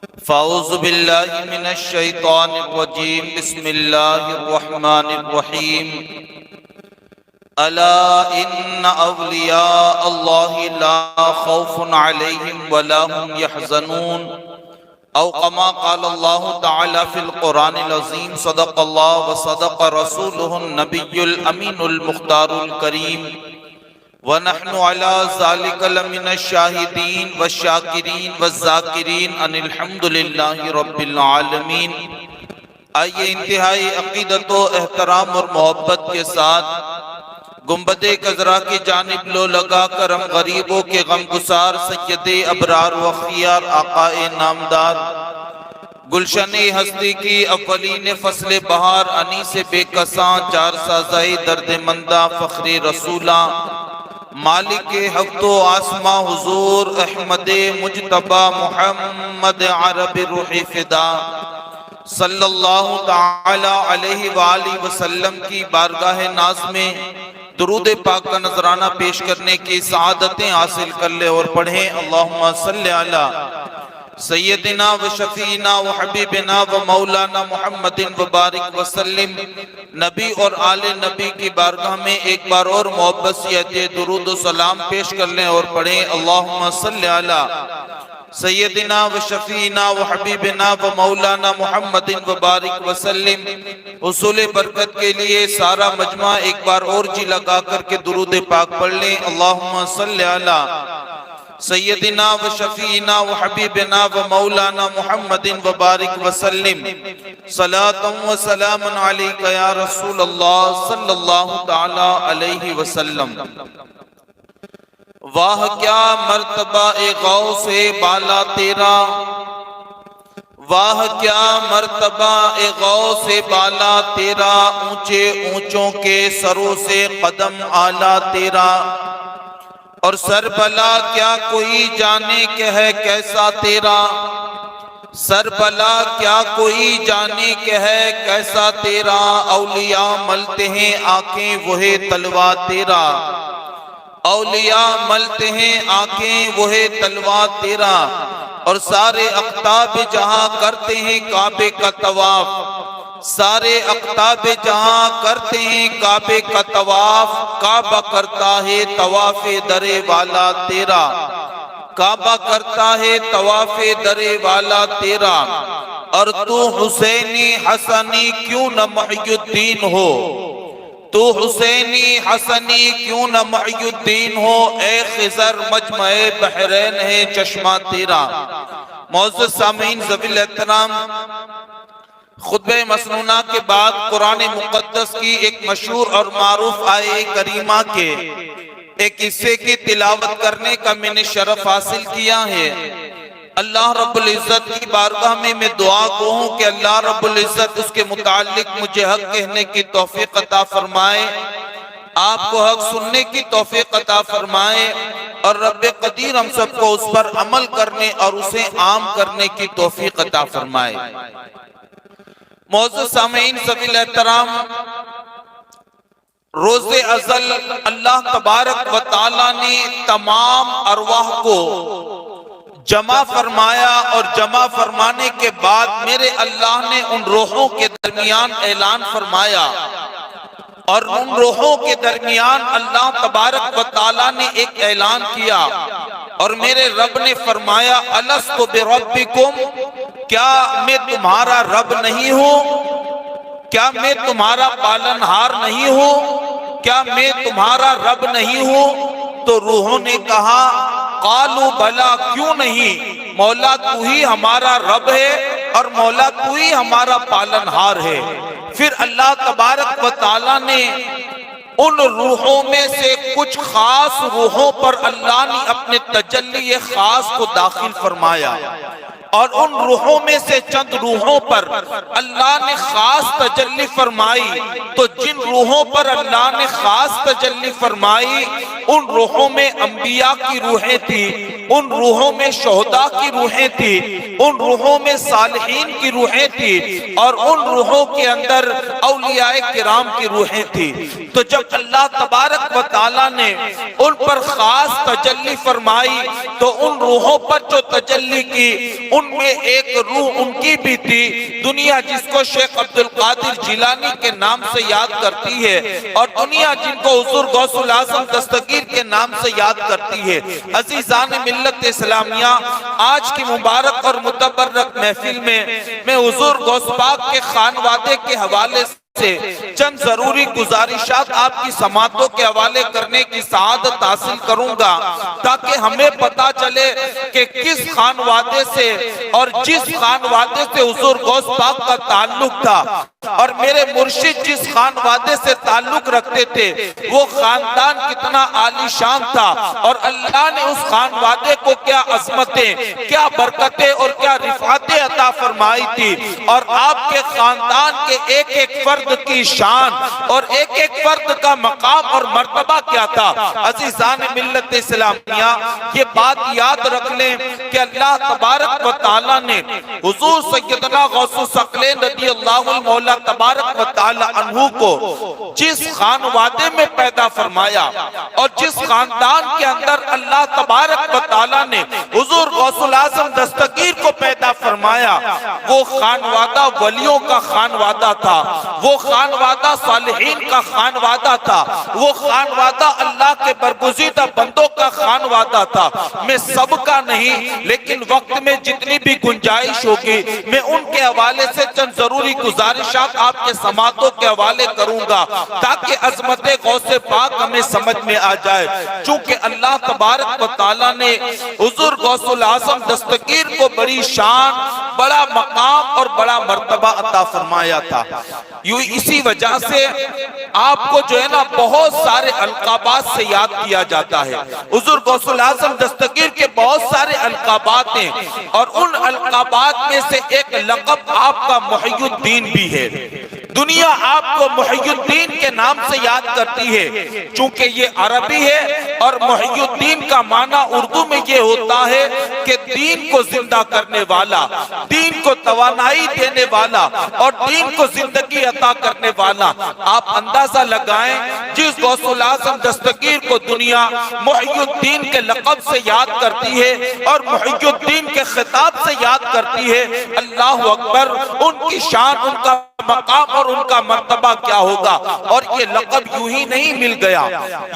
فاعوذ باللہ من الشیطان الرجیم بسم اللہ الرحمن الرحیم الا ان اولیاء اللہ لا خوف علیہم ولا هم يحزنون او كما قال اللہ تعالی فی القرآن العظیم صدق اللہ وصدق رسولہ النبی الامین المختار الکریم وَنَحْنُ عَلَىٰ ذَلِكَ لَمِنَ الشَّاهِدِينَ وَالشَّاكِرِينَ وَالذَّاكِرِينَ أَنِ الْحَمْدُ لِلَّهِ رَبِّ الْعَالَمِينَ۔ آئیے انتہائی عقیدت و احترام اور محبت کے ساتھ گنبد خضرا کی جانب لو لگا کر ہم غریبوں کے غم گسار سید ابرار و خیار آقا نامدار گلشن ہستی کی اولین فصل بہار انیس بے کساں چار سازائی درد مندہ فخر رسولہ مالک ہفت و آسما حضور احمد مجتبی محمد عرب روح فدا صلی اللہ تعالی علیہ وآلہ وسلم کی بارگاہ ناز میں درود پاک کا نذرانہ پیش کرنے کی سعادتیں حاصل کر لے اور پڑھیں اللہم صلی علی سیدنا و شفینا و حبیبنا و مولانا محمد و بارک وسلم۔ نبی اور آل نبی کی بارگاہ میں ایک بار اور محبت سے درود و سلام پیش کر لیں اور پڑھیں اللہم صلی علی سیدنا و شفینا و حبیبنا و مولانا محمد و بارک وسلم۔ حصول برکت کے لیے سارا مجمع ایک بار اور جی لگا کر کے درود پاک پڑھ لیں اللہم صلی علی سیدنا و شفینا و حبیبنا و مولانا محمد و بارک وسلم۔ صلاة و سلام علیکہ یا رسول اللہ صلی اللہ تعالی علیہ وسلم۔ واہ کیا مرتبہ غوث بالا تیرا، واہ کیا مرتبہ غوث بالا تیرا، اونچے اونچوں کے سروں سے قدم اعلیٰ تیرا، اور سر بلا کیا کوئی جانے کہ ہے کیسا تیرا، سر بلا کیا کوئی جانے کہ ہے کیسا تیرا، اولیاء ملتے ہیں آنکھیں وہ تلوا تیرا، اولیاء ملتے ہیں آنکھیں وہ تلوا تیرا، اور سارے اقطاب جہاں کرتے ہیں کعبے کا طواف، سارے اقطاب جہاں کرتے ہیں کعبے کا طواف، کعبہ کرتا ہے طواف درے والا تیرا، کعبہ کرتا ہے طواف درے والا تیرا، اور تو حسینی حسنی کیوں نہ محی الدین ہو، تو حسینی حسنی کیوں نہ محی الدین ہو، اے خضر مجمع بحرین ہے چشمہ تیرا۔ معزز سامعین ذوی الاحترام، خطبہ مسنونہ کے بعد قرآن مقدس کی ایک مشہور اور معروف آیہ کریمہ کے ایک حصے کی تلاوت کرنے کا میں نے شرف حاصل کیا ہے۔ اللہ رب العزت کی بارگاہ میں دعا گو ہوں کہ اللہ رب العزت اس کے متعلق مجھے حق کہنے کی توفیق عطا فرمائے، آپ کو حق سننے کی توفیق عطا فرمائے، اور رب قدیر ہم سب کو اس پر عمل کرنے اور اسے عام کرنے کی توفیق عطا فرمائے۔ معزز سامعین ذوی الاحترام، روز ازل اللہ تبارک و تعالی نے تمام ارواح کو جمع فرمایا، اور جمع فرمانے کے بعد میرے اللہ نے ان روحوں کے درمیان اعلان فرمایا، اور ان روحوں کے درمیان اللہ تبارک و تعالی نے ایک اعلان کیا، اور میرے رب نے فرمایا الستُ بربکم، کیا میں تمہارا رب نہیں ہوں، کیا میں تمہارا پالنہار نہیں ہوں، کیا میں تمہارا رب نہیں ہوں؟ تو روحوں نے کہا قالوا بلا، کیوں نہیں مولا، تو ہی ہمارا رب ہے اور مولا تو ہی ہمارا پالنہار ہے۔ پھر اللہ تبارک و تعالی نے ان روحوں میں سے کچھ خاص روحوں پر اللہ نے اپنے تجلی خاص کو داخل فرمایا، اور ان روحوں میں سے چند روحوں پر اللہ نے خاص تجلی فرمائی۔ تو جن روحوں پر اللہ نے خاص تجلی فرمائی ان روحوں میں انبیاء کی روحیں تھی، ان روحوں میں شہداء کی روحیں تھی، ان روحوں میں صالحین کی روحیں تھی، اور ان روحوں کے اندر اولیاء کرام کی روحیں تھی۔ تو جب اللہ تبارک و تعالیٰ نے ان پر خاص تجلی فرمائی تو ان روحوں پر جو تجلی کی ان میں ایک روح ان کی بھی تھی، دنیا جس کو شیخ عبدالقادر جیلانی کے نام سے یاد کرتی ہے، اور دنیا جن کو حضور غوث الاعظم دستگیر کے نام سے یاد کرتی ہے۔ عزیزان ملت اسلامیہ، آج کی مبارک اور متبرک محفل میں حضور غوث پاک کے خانوادے کے حوالے سے چند ضروری گزارشات آپ کی سماعتوں کے حوالے کرنے کی سعادت حاصل کروں گا، تاکہ ہمیں پتا چلے کہ کس خانوادے سے اور جس خانوادے سے حضور غوث پاک کا تعلق تھا، اور میرے مرشد جس خانوادے سے تعلق رکھتے تھے وہ خاندان کتنا عالی شان تھا، اور اللہ نے اس خانوادے کو کیا عظمتیں، کیا برکتیں اور کیا رفعتیں عطا فرمائی تھی، اور آپ کے خاندان کے ایک ایک فرد کی شان اور ایک ایک فرد کا مقام اور مرتبہ کیا تھا۔ عزیزان ملت اسلامیہ، یہ بات یاد رکھ لیں کہ اللہ تبارک و تعالیٰ نے حضور سیدنا غوث الثقلین رضی اللہ المولا تبارک و تعالیٰ عنہ کو جس خانوادے میں پیدا فرمایا اور جس خاندان کے اندر اللہ تبارک و تعالیٰ نے حضور غوث الاعظم دستگیر کو پیدا فرمایا، وہ خانوادہ ولیوں کا خانوادہ تھا، وہ خانوادہ صالحین کا خانوادہ تھا، وہ خانوادہ اللہ کے برگزیدہ بندوں کا خانوادہ تھا۔ میں سب کا نہیں، لیکن وقت میں جتنی بھی گنجائش ہوگی میں ان کے حوالے سے چند ضروری گزارشات آپ کے سماعتوں کے حوالے کروں گا، تاکہ عظمت غوث پاک ہمیں سمجھ میں آ جائے۔ چونکہ اللہ تبارک و تعالیٰ نے حضور غوث الاعظم دستگیر کو بڑی شان، بڑا مقام اور بڑا مرتبہ عطا فرمایا تھا۔ یوں اسی وجہ سے آپ کو جو ہے نا بہت سارے القابات سے یاد کیا جاتا ہے۔ حضور غوث الاعظم دستگیر کے بہت سارے القابات ہیں، اور ان القابات میں سے ایک لقب آپ کا محی الدین بھی ہے۔ دنیا آپ کو محی الدین کے نام سے یاد کرتی ہے، چونکہ یہ عربی ہے، اور محی الدین کا معنی اردو میں یہ ہوتا ہے کہ دین کو زندہ کرنے والا، دین کو توانائی دینے والا، اور دین کو زندگی عطا کرنے والا۔ آپ اندازہ لگائیں، جس غوث الاعظم دستگیر کو دنیا محی الدین کے لقب سے یاد کرتی ہے اور محی الدین کے خطاب سے یاد کرتی ہے، اللہ اکبر، ان کی شان، ان کا مقام اور ان کا مرتبہ کیا ہوگا۔ اور یہ لقب یوں ہی نہیں مل گیا،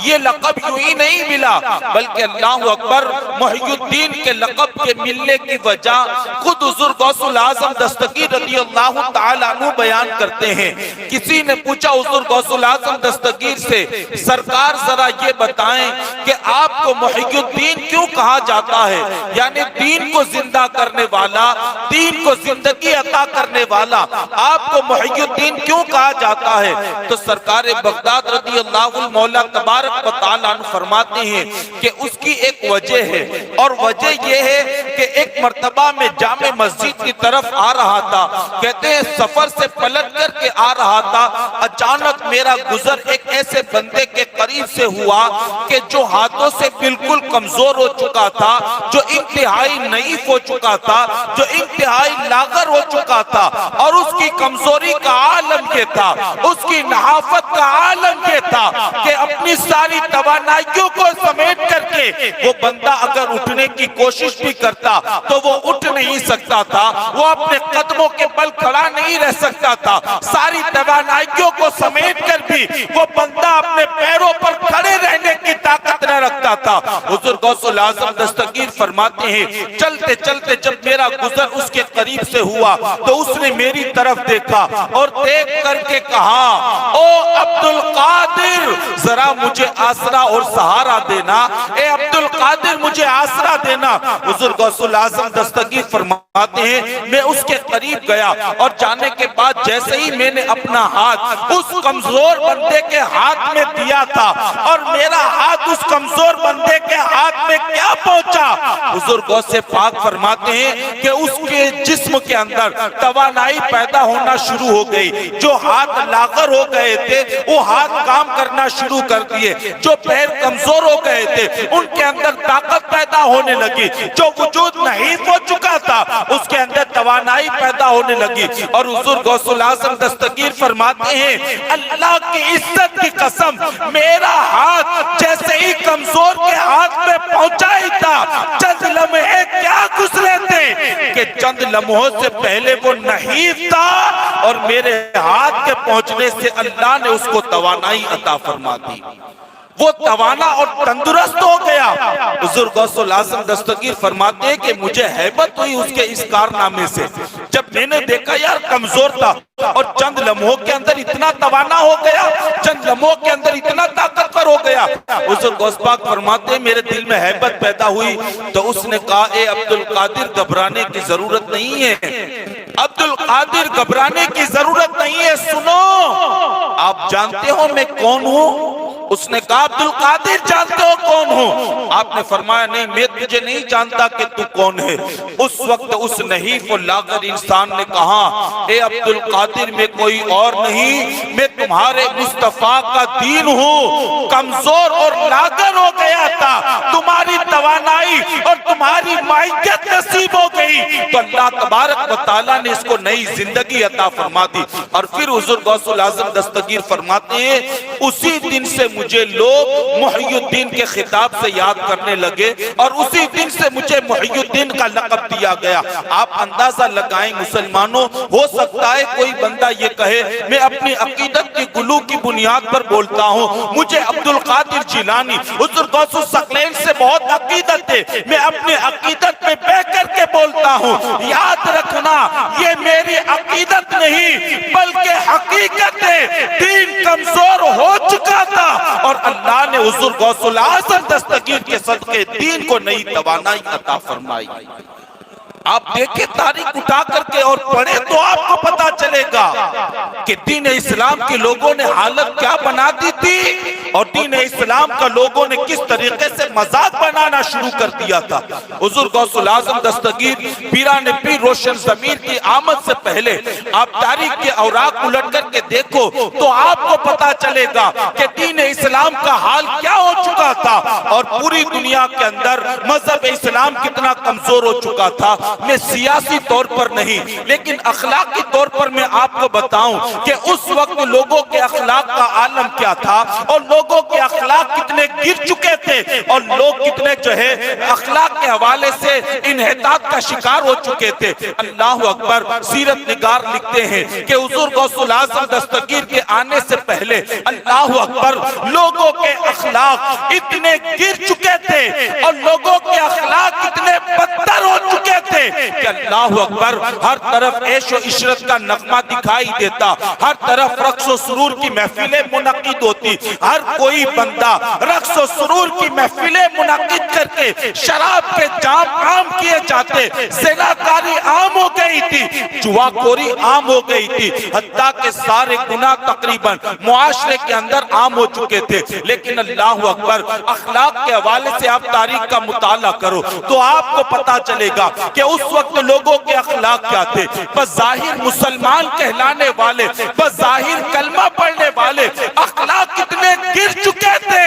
یہ لقب یوں ہی نہیں ملا، بلکہ اللہ اکبر، محی الدین کے لقب کے ملنے کی وجہ خود حضور غوث الاعظم دستگیر رضی اللہ تعالیٰ عنہ بیان کرتے ہیں۔ کسی نے پوچھا حضور غوث الاعظم دستگیر سے، سرکار ذرا یہ بتائیں کہ آپ کو محی الدین کیوں کہا جاتا ہے، یعنی دین کو زندہ کرنے والا، دین کو زندگی عطا کرنے والا، آپ کو محی الدین کیوں کہا جاتا ہے؟ تو سرکار بغداد رضی اللہ المولا تبارک و تعالیٰ عنہ فرماتے ہیں کہ اس کی ایک وجہ ہے، اور وجہ یہ ہے کہ ایک مرتبہ میں جامع مسجد کی طرف آ رہا تھا، کہتے ہیں سفر سے پلٹ کر کے آ رہا تھا، اچانک میرا گزر ایک ایسے بندے کے قریب سے ہوا کہ جو ہاتھوں سے بالکل کمزور ہو چکا تھا، جو انتہائی نحیف ہو چکا تھا، جو انتہائی لاغر ہو چکا تھا، اور اس کی کمزوری کا عالم یہ تھا، اس کی نحافت کا عالم یہ تھا کہ اپنی ساری توانائیوں کو سمیٹ کر کے وہ بندہ اگر اٹھنے کی کوشش بھی کرتا تو وہ اٹھ نہیں سکتا تھا، وہ اپنے قدموں کے بل کھڑا نہیں رہ سکتا تھا، ساری توانائیوں کو سمیٹ کر بھی وہ بندہ اپنے پیروں پر کھڑے رہنے کی طاقت نہ رکھتا تھا۔ حضور غوث الاعظم دستگیر فرماتے ہیں چلتے چلتے جب میرا گزر اس کے قریب سے ہوا تو اس نے میری طرف دیکھا اور دیکھ کر کے کہا، او عبدالقادر، ذرا مجھے آسرا اور سہارا دینا، اے عبدالقادر مجھے آسرا دینا۔ حضور غوث الاعظم دستگیر فرماتے ہیں میں اس کے قریب گیا، اور جانے کے بعد جیسے ہی میں نے اپنا ہاتھ اس کمزور بندے کے ہاتھ میں دیا تھا، اور میرا ہاتھ اس کمزور بندے کے ہاتھ میں کیا پہنچا، حضور غوث پاک فرماتے ہیں کہ اس کے جسم جسم کے اندر توانائی پیدا ہونا شروع ہو گئی. جو ہاتھ لاغر ہو گئے تھے وہ ہاتھ کام کرنا شروع کر دیے. جو پیر کمزور ہو گئے تھے ان کے اندر طاقت پیدا ہونے لگی. جو وجود نحیف ہو چکا تھا اس کے اندر توانائی پیدا ہونے لگی. اور حضور غوث الاعظم دستگیر فرماتے ہیں اللہ کی عزت کی قسم میرا ہاتھ جیسے ہی کمزور کے ہاتھ میں پہنچا ہی تھا چند لمحے کیا گزرے تھے کہ چند لمحوں سے پہلے وہ نحیف تھا اور میرے ہاتھ کے پہنچنے سے اللہ نے اس کو توانائی عطا فرما دی. وہ توانا اور تندرست ہو گیا. حضور غوث الاعظم دستگیر فرماتے ہیں کہ مجھے ہیبت ہوئی اس کے اس کارنامے سے. جب میں نے دیکھا یار کمزور تھا اور چند لمحوں کے اندر اتنا توانا ہو گیا, چند لمحوں کے اندر اتنا طاقتور ہو گیا. حضور غوث پاک فرماتے ہیں میرے دل میں ہیبت پیدا ہوئی تو اس نے کہا اے عبدالقادر گھبرانے کی ضرورت نہیں ہے, عبدالقادر گھبرانے کی ضرورت نہیں ہے, سنو آپ جانتے ہو میں کون ہوں؟ اس نے کہا عبدالقادر جانتے ہو کون ہوں؟ آپ نے فرمایا نہیں میں تجھے نہیں جانتا کہ تو کون ہے. اس وقت اس نحیف و لاغر انسان نے کہا اے عبدالقادر میں کوئی اور نہیں, میں تمہارے مصطفیٰ کا دین ہوں. کمزور اور لاغر ہو گیا تھا, تمہاری توانائی اور تمہاری معیت نصیب ہو گئی تو اللہ تبارک و تعالیٰ نے اس کو نئی زندگی عطا فرما دی. اور پھر حضور غوث الاعظم دستگیر فرماتے ہیں اسی دن سے مجھے لوگ محی الدین کے خطاب سے یاد کرنے لگے اور اسی دن سے مجھے محی الدین کا لقب دیا گیا. آپ اندازہ لگائیں مسلمانوں, ہو سکتا ہے کوئی بندہ یہ کہے میں اپنی عقیدت کی گلو کی بنیاد پر بولتا ہوں, مجھے عبدالقادر جیلانی حضور غوث الثقلین سے بہت عقیدت ہے, میں اپنے عقیدت میں بہ کر کے بولتا ہوں. یاد رکھنا یہ میری عقیدت نہیں بلکہ حقیقت ہے. دین کمزور ہو چکا تھا اور اللہ نے حضور غوث الاعظم دستگیر کے صدقے دین کو نئی توانائی عطا فرمائی. آپ دیکھیں تاریخ اٹھا کر کے اور پڑھیں تو آپ کو پتا چلے گا کہ دین اسلام کے لوگوں نے حالت کیا بنا دی تھی اور دین اسلام کا لوگوں نے کس طریقے سے مذاق بنانا شروع کر دیا تھا. حضور غوث الاعظم دستگیر پیران پیر روشن ضمیر کی آمد سے پہلے آپ تاریخ کے اوراق الٹ کر کے دیکھو تو آپ کو پتا چلے گا کہ دین اسلام کا حال کیا ہو چکا تھا اور پوری دنیا کے اندر مذہب اسلام کتنا کمزور ہو چکا تھا. میں سیاسی طور پر نہیں لیکن اخلاقی طور پر میں آپ کو بتاؤں کہ اس وقت لوگوں کے اخلاق کا عالم کیا تھا اور لوگوں کے اخلاق کتنے گر چکے تھے اور لوگ کتنے جو ہے اخلاق کے حوالے سے انحطاط کا شکار ہو چکے تھے. اللہ اکبر. سیرت نگار لکھتے ہیں کہ حضور غوث الاعظم دستگیر کے آنے سے پہلے اللہ اکبر لوگوں کے اخلاق اتنے گر چکے تھے اور لوگوں کے اخلاق اتنے بدتر ہو چکے تھے کہ اللہ اکبر ہر طرف عیش و عشرت کا نغمہ دکھائی دیتا, ہر طرف رقص و سرور کی محفلیں منعقد ہوتی, ہر کوئی بندہ رقص و سرور کی محفلیں منعقد کر کے شراب کے جام عام کیے جاتے, زناکاری عام ہو گئی تھی, جواخوری عام ہو گئی تھی, حتیٰ کہ سارے گناہ تقریباً معاشرے کے اندر عام ہو چکے تھے. لیکن اللہ اکبر اخلاق کے حوالے سے آپ تاریخ کا مطالعہ کرو تو آپ کو پتا چلے گا کہ اس وقت لوگوں کے اخلاق کیا تھے. بظاہر مسلمان کہلانے والے, بظاہر کلمہ پڑھنے والے اخلاق کتنے گر چکے تھے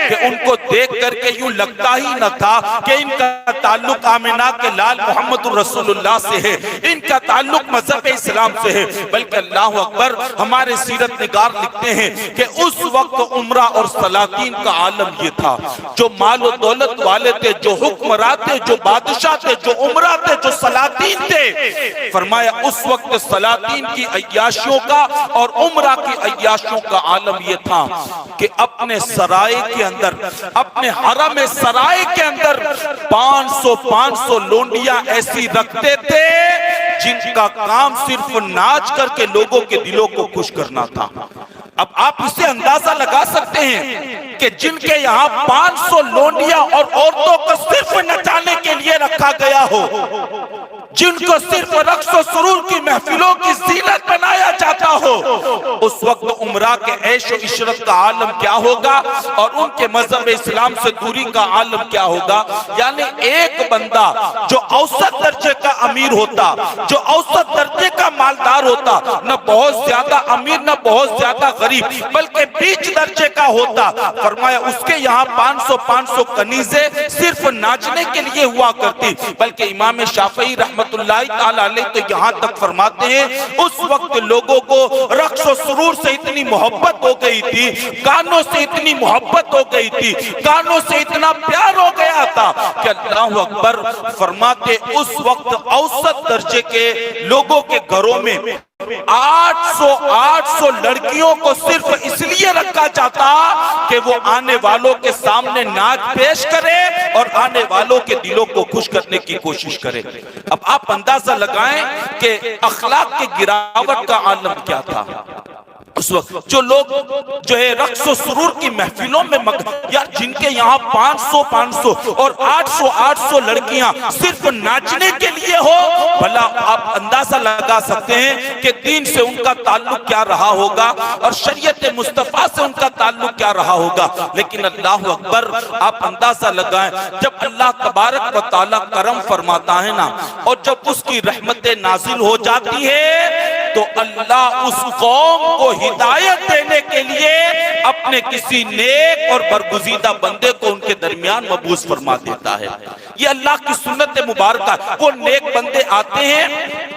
کہ ان کو دیکھ کر کے یوں لگتا ہی نہ تھا کہ ان کا تعلق آمنہ کے لال محمد رسول اللہ سے ہے, ان کا تعلق مذہب اسلام سے ہے. بلکہ اللہ اکبر ہمارے سیرت نگار لکھتے ہیں کہ اس وقت عمرہ اور سلاطین کا عالم یہ تھا. جو مال و دولت والے تھے, جو حکمراں تھے, جو بادشاہ تھے, جو عمرہ تھے, جو سلاطین تھے, فرمایا اس وقت سلاطین کی عیاشیوں کا اور عمرہ کی عیاشیوں کا عالم یہ تھا کہ اپنے سرائے کے اندر, اپنے حرم سرائے کے اندر 500 لونڈیاں ایسی رکھتے تھے جن کا کام صرف ناچ کر کے لوگوں کے دلوں کو خوش کرنا تھا. اب آپ اسے اندازہ لگا سکتے ہیں کہ جن کے یہاں 500 لونڈیاں اور عورتوں کو صرف نچانے کے لیے رکھا گیا ہو، جن کو صرف رقص و سرور کی محفلوں کی زینت بنایا جاتا ہو، اس وقت عمرہ کے عیش و عشرت کا عالم کیا ہوگا اور ان کے مذہب اسلام سے دوری کا عالم کیا ہوگا۔ یعنی ایک بندہ جو اوسط درجے کا امیر ہوتا، جو اوسط درجے کا مالدار ہوتا، نہ بہت زیادہ امیر نہ بہت زیادہ غریب، بلکہ بیچ درجے کا ہوتا، فرمایا اس کے یہاں 500 کنیزیں صرف ناچنے کے لیے ہوا کرتی۔ بلکہ امام شافعی رحمت اللہ تعالیٰ علیہ تو یہاں تک فرماتے ہیں اس وقت لوگوں کو رقص و سرور سے اتنی محبت ہو گئی تھی، گانوں سے اتنی محبت ہو گئی تھی، گانوں سے اتنا پیار ہو گیا تھا کہ اللہ اکبر فرماتے اس وقت اوسط درجے کے لوگوں کے گھروں میں 800 لڑکیوں کو صرف اس لیے رکھا جاتا کہ وہ آنے والوں کے سامنے ناچ پیش کرے اور آنے والوں کے دلوں کو خوش کرنے کی کوشش کرے۔ اب آپ اندازہ لگائیں کہ اخلاق کی گراوٹ کا عالم کیا تھا اس وقت۔ جو لوگ جو ہے رقص و سرور کی محفلوں میں یار جن کے یہاں 500 اور 800 لڑکیاں صرف ناچنے کے لیے ہو، بھلا آپ اندازہ لگا سکتے ہیں کہ دین سے ان کا تعلق کیا رہا ہوگا اور شریعت مصطفیٰ سے ان کا تعلق کیا رہا ہوگا۔ لیکن اللہ اکبر آپ اندازہ لگائیں جب اللہ تبارک و تعالیٰ کرم فرماتا ہے نا اور جب اس کی رحمتیں نازل ہو جاتی ہے تو اللہ اس قوم کو ہدایت دینے کے لیے اپنے کسی نیک اور برگزیدہ بندے کو ان کے درمیان مبعوث فرما دیتا ہے۔ یہ اللہ کی سنت مبارکہ، وہ نیک بندے آتے ہیں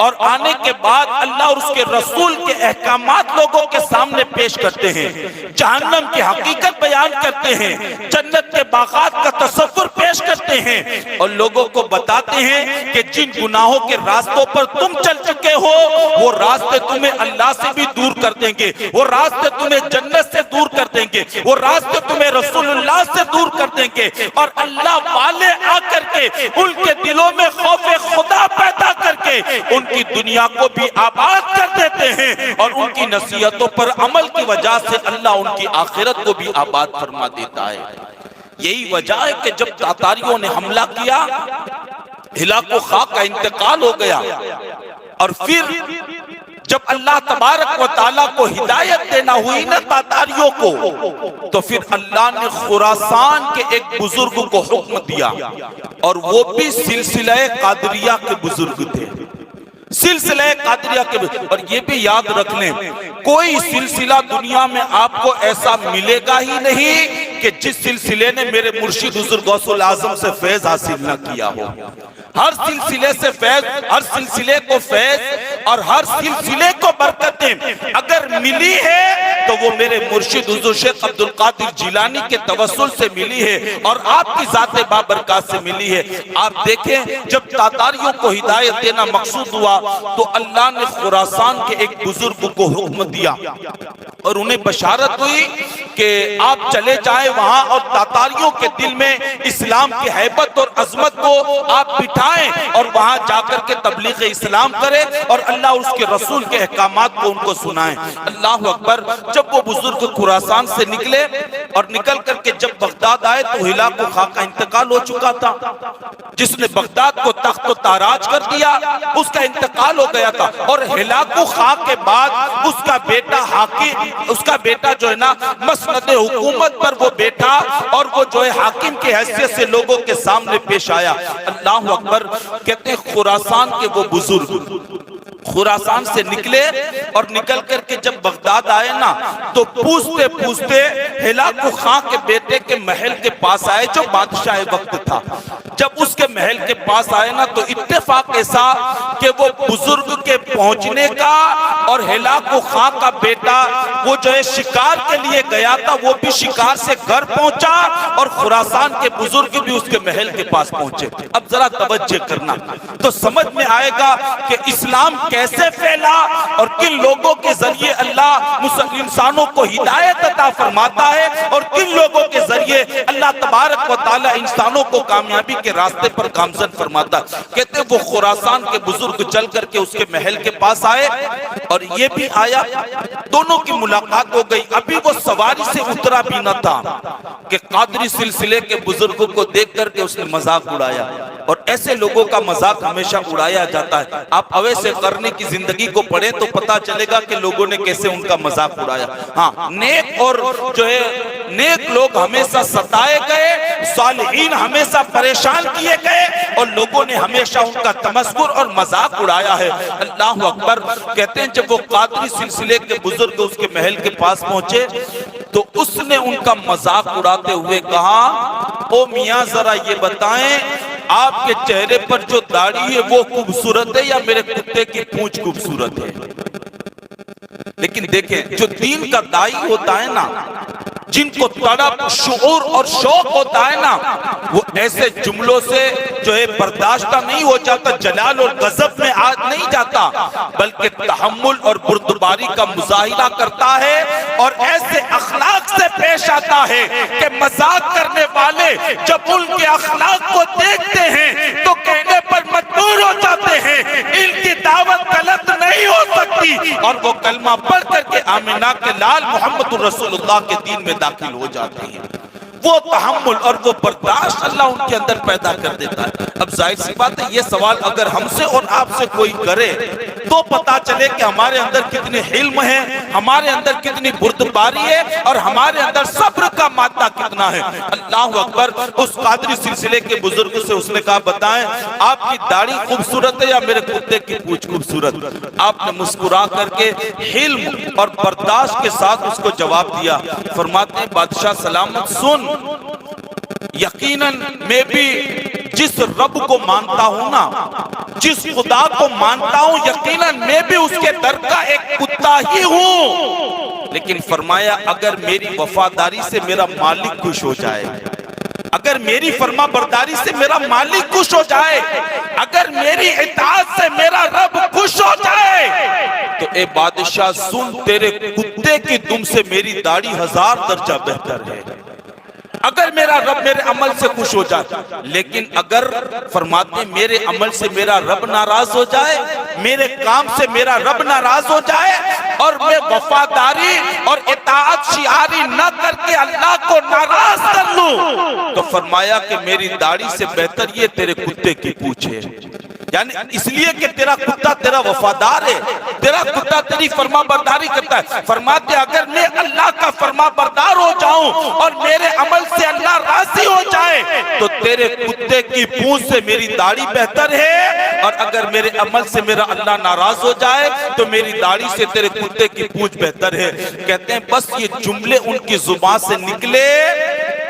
اور آنے کے بعد اللہ اور اس کے رسول کے احکامات لوگوں کے سامنے پیش کرتے ہیں، جہنم کی حقیقت بیان کرتے ہیں، جنت کے باغات کا تصور پیش کرتے ہیں اور لوگوں کو بتاتے ہیں کہ جن گناہوں کے راستوں پر تم چل چکے ہو وہ راستے تمہیں اللہ سے بھی دور کر دیں گے، وہ راستے تمہیں جنت سے دور کر دیں گے، وہ راستے تمہیں رسول اللہ سے دور کر دیں گے، اور اللہ والے آ کر کے ان کے دلوں میں خوف خدا پیدا کر کے ان کی دنیا کو بھی آباد کر دیتے ہیں اور ان کی نصیحتوں پر عمل کی وجہ سے اللہ ان کی آخرت کو بھی آباد فرما دیتا ہے۔ یہی وجہ ہے کہ جب تاتاریوں نے حملہ کیا، ہلاک و خاک کا انتقال ہو گیا، اور پھر جب اللہ تبارک و تعالیٰ کو ہدایت دینا ہوئی نا تاتاریوں کو، تو پھر اللہ نے خراسان کے ایک بزرگ کو حکم دیا، اور وہ بھی سلسلہ قادریہ کے بزرگ تھے، سلسلہ قادریہ کے بزرگ۔ اور یہ بھی یاد رکھ لیں کوئی سلسلہ دنیا میں آپ کو ایسا ملے گا ہی نہیں کہ جس سلسلے نے میرے مرشد حضور غوث الاعظم سے فیض حاصل نہ کیا ہو۔ ہر سلسلے سے فیض، ہر سلسلے کو فیض اور ہر سلسلے کو برکتیں اگر ملی ہے تو وہ میرے مرشد حضور شیخ عبدالقادر جیلانی کے توسل سے ملی ہے اور آپ کی ذات بابرکات سے ملی ہے۔ آپ دیکھیں جب تاتاریوں کو ہدایت دینا مقصود ہوا تو اللہ نے خراسان کے ایک بزرگ کو حکم دیا اور انہیں بشارت ہوئی کہ آپ چلے جائیں وہاں اور تاتاریوں کے دل میں اسلام کی حیبت اور عظمت کو آپ بٹھائیں اور وہاں جا کر کے تبلیغ اسلام کریں اور اللہ اور اس کے رسول کے احکامات کو ان کو سنائیں۔ اللہ اکبر۔ جب وہ بزرگ خراسان سے نکلے اور نکل کر کے جب بغداد آئے تو ہلاک و خاک کا انتقال ہو چکا تھا، جس نے بغداد کو تخت و تاراج کر دیا اس کا انتقال ہو گیا تھا، اور ہلاک و خاک کے بعد اس کا بیٹا حاکم، اس کا بیٹا جو ہے نا مسند حکومت پر وہ بیٹھا اور وہ جو ہے حاکم کی حیثیت سے لوگوں کے سامنے پیش آیا۔ اللہ اکبر۔ کہتے ہیں خراسان کے وہ بزرگ خراسان سے نکلے اور نکل کر کے جب بغداد آئے نا تو پوچھتے پوچھتے ہلاک و خاک کے بیٹے کے محل کے پاس آئے جو بادشاہ وقت تھا۔ جب اس کے محل کے پاس آئے نا تو اتفاق ایسا کہ وہ بزرگ کے پہنچنے کا اور ہلاک و خاک کا بیٹا وہ جو ہے شکار کے لیے گیا تھا وہ بھی شکار سے گھر پہنچا اور خراسان کے بزرگ بھی اس کے محل کے پاس پہنچے۔ اب ذرا توجہ کرنا تو سمجھ میں آئے گا کہ اسلام کیسے پھیلا اور کن لوگوں کے ذریعے اللہ مسلم انسانوں کو ہدایت عطا فرماتا ہے اور کن لوگوں کے ذریعے اللہ تبارک و تعالی انسانوں کو کامیابی کے راستے پر گامزن فرماتا ہے۔ کہتے ہیں وہ خراسان کے بزرگ چل کر کے اس کے محل کے پاس آئے اور یہ بھی آیا, دونوں کی ملاقات ہو گئی. ابھی وہ سواری سے اترا بھی نہ تھا کہ قادری سلسلے کے بزرگوں کو دیکھ کر کے اس نے مذاق اڑایا. اور ایسے لوگوں کا مذاق ہمیشہ اڑایا جاتا ہے. آپ اویس قرنی کی زندگی کو پڑھیں تو پتا چلے گا کہ لوگوں نے کیسے ان کا مذاق اڑایا. ہاں, نیک اور جو ہے نیک لوگ ہمیشہ ستائے گئے, صالحین ہمیشہ پریشان کیے گئے, اور لوگوں نے ہمیشہ ان کا تمسخر اور مذاق اڑایا ہے. اللہ اکبر. کہتے ہیں جب وہ قادری سلسلے کے بزرگ اس کے محل کے پاس پہنچے تو اس نے ان کا مذاق اڑاتے ہوئے کہا, او میاں ذرا یہ بتائیں آپ کے چہرے پر جو داڑھی ہے وہ خوبصورت ہے یا میرے کتے کی پونچھ خوبصورت ہے؟ لیکن دیکھیں جو دین کا دائی ہوتا ہے نا, جن کو طلب, شعور اور شوق ہوتا ہے نا, وہ ایسے جملوں سے جو ہے برداشتہ نہیں ہو جاتا, جلال اور غضب میں نہیں جاتا, بلکہ تحمل اور بردباری کا مظاہرہ کرتا ہے اور ایسے اخلاق سے پیش آتا ہے کہ مذاق کرنے والے جب ان کے اخلاق کو دیکھتے ہیں تو کہنے پر مجبور ہو جاتے ہیں ان کی دعوت غلط نہیں ہو سکتی, اور وہ کلمہ پڑھ کر کے آمنہ کے لال محمد رسول اللہ کے دین میں داخل ہو جاتے ہیں. وہ تحمل اور وہ برداشت اللہ ان کے اندر پیدا کر دیتا ہے. اب ظاہر سی بات ہے یہ سوال اگر ہم سے اور آپ سے کوئی کرے تو پتا چلے کہ ہمارے اندر کتنے حلم ہے, ہمارے اندر کتنی بردباری ہے, اور ہمارے اندر صبر کا مادہ کتنا ہے. اللہ اکبر. اس قادری سلسلے کے بزرگ سے اس نے کہا بتائیں آپ کی داڑھی خوبصورت ہے یا میرے کتے کی پونچھ خوبصورت؟ آپ نے مسکرا کر کے حلم اور برداشت کے ساتھ اس کو جواب دیا. فرماتے ہیں بادشاہ سلامت سن, یقیناً میں بھی جس رب کو مانتا ہوں نا, جس خدا کو مانتا ہوں, یقیناً میں بھی اس کے در کا ایک کتا ہی ہوں. لیکن فرمایا اگر میری وفاداری سے میرا مالک خوش ہو جائے, اگر میری فرما برداری سے میرا مالک خوش ہو جائے, اگر میری اطاعت سے میرا رب خوش ہو جائے, تو اے بادشاہ سن تیرے کتے کی دم سے میری داڑھی 1000 درجہ بہتر ہے. اگر میرا رب میرے عمل سے خوش ہو جائے, لیکن اگر فرماتے ہیں میرے عمل سے میرا رب ناراض ہو جائے, میرے کام سے میرا رب ناراض ہو جائے, اور میں وفاداری اور اطاعت شعاری نہ کر کے اللہ کو ناراض کر لوں, تو فرمایا کہ میری داڑھی سے بہتر یہ تیرے کتے کی پونچھ ہے. یعنی اس لیے کہ تیرا کتا تیرا وفادار ہے, تیرا کتا تیری فرما برداری کرتا ہے. فرماتے اگر میں اللہ کا فرما بردار ہو جاؤں اور میرے عمل سے اللہ راضی ہو جائے تو تیرے کتے کی پونچھ سے میری داڑھی بہتر ہے, اور اگر میرے عمل سے میرا اللہ ناراض ہو جائے تو میری داڑھی سے تیرے کتے کی پونچھ بہتر ہے. کہتے ہیں بس یہ جملے ان کی زبان سے نکلے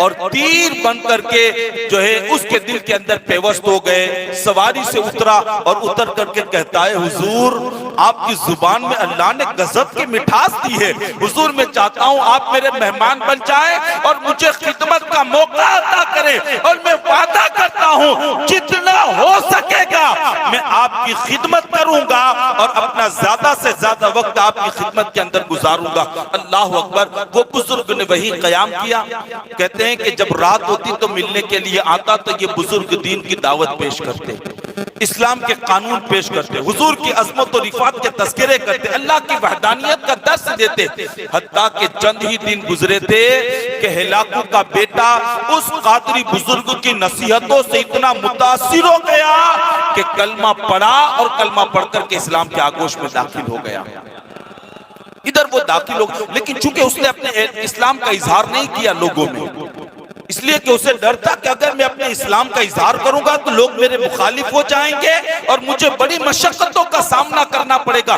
اور تیر بن کر کے جو ہے اس کے دل کے اندر پیوست ہو گئے. سواری سے اترا اور اتر کر کے کہتا ہے حضور آپ کی زبان میں اللہ نے غضب کی مٹھاس دی ہے, حضور میں چاہتا ہوں آپ میرے مہمان بن جائیں اور مجھے خدمت کا موقع عطا کریں, اور میں وعدہ کرتا ہوں جتنا ہو سکے گا میں آپ کی خدمت کروں گا اور اپنا زیادہ سے زیادہ وقت آپ کی خدمت کے اندر گزاروں گا. اللہ اکبر. وہ بزرگ نے وہی قیام کیا. کہتے ہیں کہ جب رات ہوتی تو ملنے کے لیے آتا تو یہ بزرگ دین کی دعوت پیش کرتے, اسلام کے قانون پیش کرتے, حضور کی عظمت و رفعت کے تذکرے کرتے, اللہ کی وحدانیت کا درس دیتے. حتیٰ کہ چند ہی دن گزرے تھے کہ ہلاکو کا بیٹا اس قادری بزرگ کی نصیحتوں سے اتنا متاثر ہو گیا کہ کلمہ پڑھا اور کلمہ پڑھ کر کے اسلام کے آغوش میں داخل ہو گیا. ادھر وہ داخل ہو گیا, لیکن چونکہ اس نے اپنے اسلام کا اظہار نہیں کیا لوگوں میں, اس لیے کہ اسے ڈر تھا کہ اگر میں اپنے اسلام کا اظہار کروں گا تو لوگ میرے مخالف ہو جائیں گے اور مجھے بڑی مشقتوں کا سامنا کرنا پڑے گا.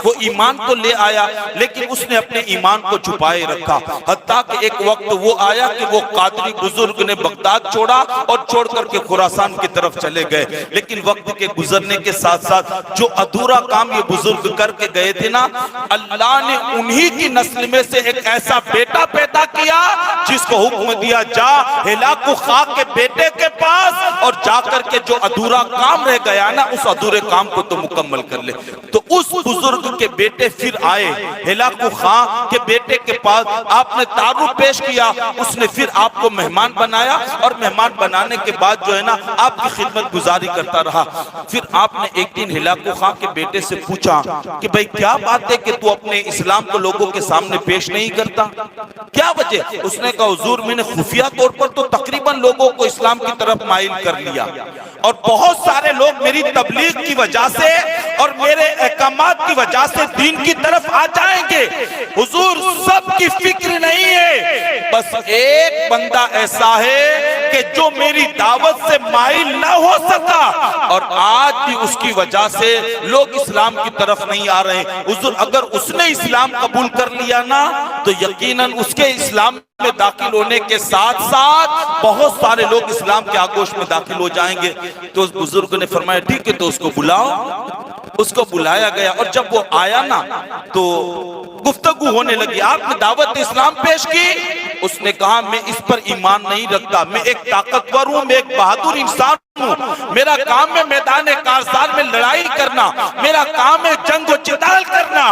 وہ ایمان تو لے آیا لیکن اس نے اپنے ایمان کو چھپائے رکھا. حتیٰ کہ ایک وقت وہ آیا کہ وہ قادری بزرگ نے بغداد چھوڑا اور چھوڑ کر کے خراسان کی طرف چلے گئے. لیکن وقت کے گزرنے کے ساتھ ساتھ جو ادھورا کام یہ بزرگ کر کے گئے تھے نا, اللہ نے انہی کی نسل میں سے ایک ایسا بیٹا پیدا کیا جس کو حکم دیا جا گیا ہلاکو خاں کے بیٹے کے پاس اور جا کر کے جو ادھورا کام رہ گیا نا اس ادھورے کام کو تو مکمل کر لے. تو اس بزرگ کے بیٹے پھر آئے ہلاکو خاں کے بیٹے کے پاس, آپ نے تعارف پیش کیا, اس نے پھر آپ کو مہمان بنایا اور مہمان بنانے کے بعد جو ہے نا آپ کی خدمت گزاری کرتا رہا. پھر آپ نے ایک دن ہلاکو خاں کے بیٹے سے پوچھا کہ بھئی کیا بات ہے کہ تو اپنے اسلام کو لوگوں کے سامنے پیش نہیں کرتا, کیا وجہ؟ اس نے کہا حضور میں نے خفیہ طور پر تو تقریباً لوگوں کو اسلام کی طرف مائل کر لیا اور بہت سارے لوگ میری تبلیغ کی وجہ سے اور میرے احکامات کی وجہ سے دین کی طرف آ جائیں گے. حضور سب کی فکر نہیں ہے, بس ایک بندہ ایسا ہے کہ جو میری دعوت سے مائل نہ ہو سکا اور آج بھی اس کی وجہ سے لوگ اسلام کی طرف نہیں آ رہے. حضور اگر اس نے اسلام قبول کر لیا نا تو یقیناً اس کے اسلام میں داخل ہونے کے ساتھ ساتھ بہت سارے لوگ اسلام کے آغوش میں داخل ہو جائیں گے. تو اس بزرگ نے فرمایا ٹھیک ہے تو اس کو بلاؤ. اس کو بلایا گیا اور جب وہ آیا نا تو گفتگو ہونے لگی. آپ نے دعوت اسلام پیش کی, اس نے کہا میں اس پر ایمان نہیں رکھتا, میں ایک طاقتور ہوں, میں ایک بہادر انسان ہوں, میرا کام ہے میدان کارزار میں لڑائی کرنا, میرا کام ہے جنگ و جدال کرنا.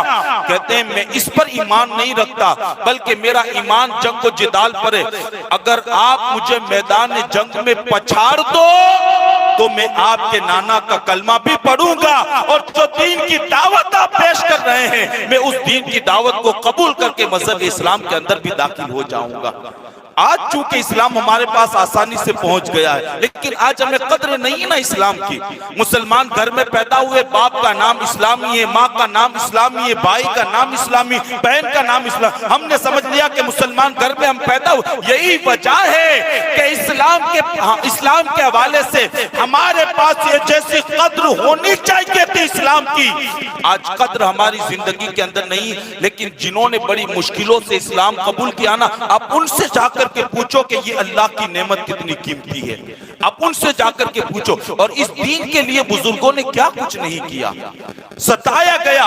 کہتے ہیں میں اس پر ایمان نہیں رکھتا بلکہ میرا ایمان جنگ و جدال پر ہے. اگر آپ مجھے میدان جنگ میں پچھاڑ دو تو میں آپ کے نانا کا کلمہ بھی پڑھوں گا اور جو دین کی دعوت آپ پیش کر رہے ہیں میں اس دین کی دعوت کو قبول کر کے مذہب اسلام کے اندر بھی داخل ہو جاؤں گا. آج چونکہ اسلام ہمارے پاس آسانی سے پہنچ گیا ہے لیکن آج ہمیں قدر نہیں ہے نا اسلام کی. مسلمان گھر میں پیدا ہوئے, باپ کا نام اسلامی ہے, ماں کا نام اسلامی ہے, بھائی کا نام اسلامی, بہن کا نام اسلامی. ہم نے سمجھ لیا کہ مسلمان گھر میں ہم پیدا ہوئے. یہی وجہ ہے کہ اسلام کے حوالے سے ہمارے پاس یہ جیسی قدر ہونی چاہیے تھی اسلام کی, آج قدر ہماری زندگی کے اندر نہیں. لیکن جنہوں نے بڑی مشکلوں سے اسلام قبول کیا نا, آپ ان سے جا کر کے پوچھو کہ یہ اللہ کی نعمت کتنی قیمتی ہے. آپ ان سے جا کر کے پوچھو. اور اس دین کے لیے بزرگوں نے کیا کچھ نہیں کیا. ستایا گیا,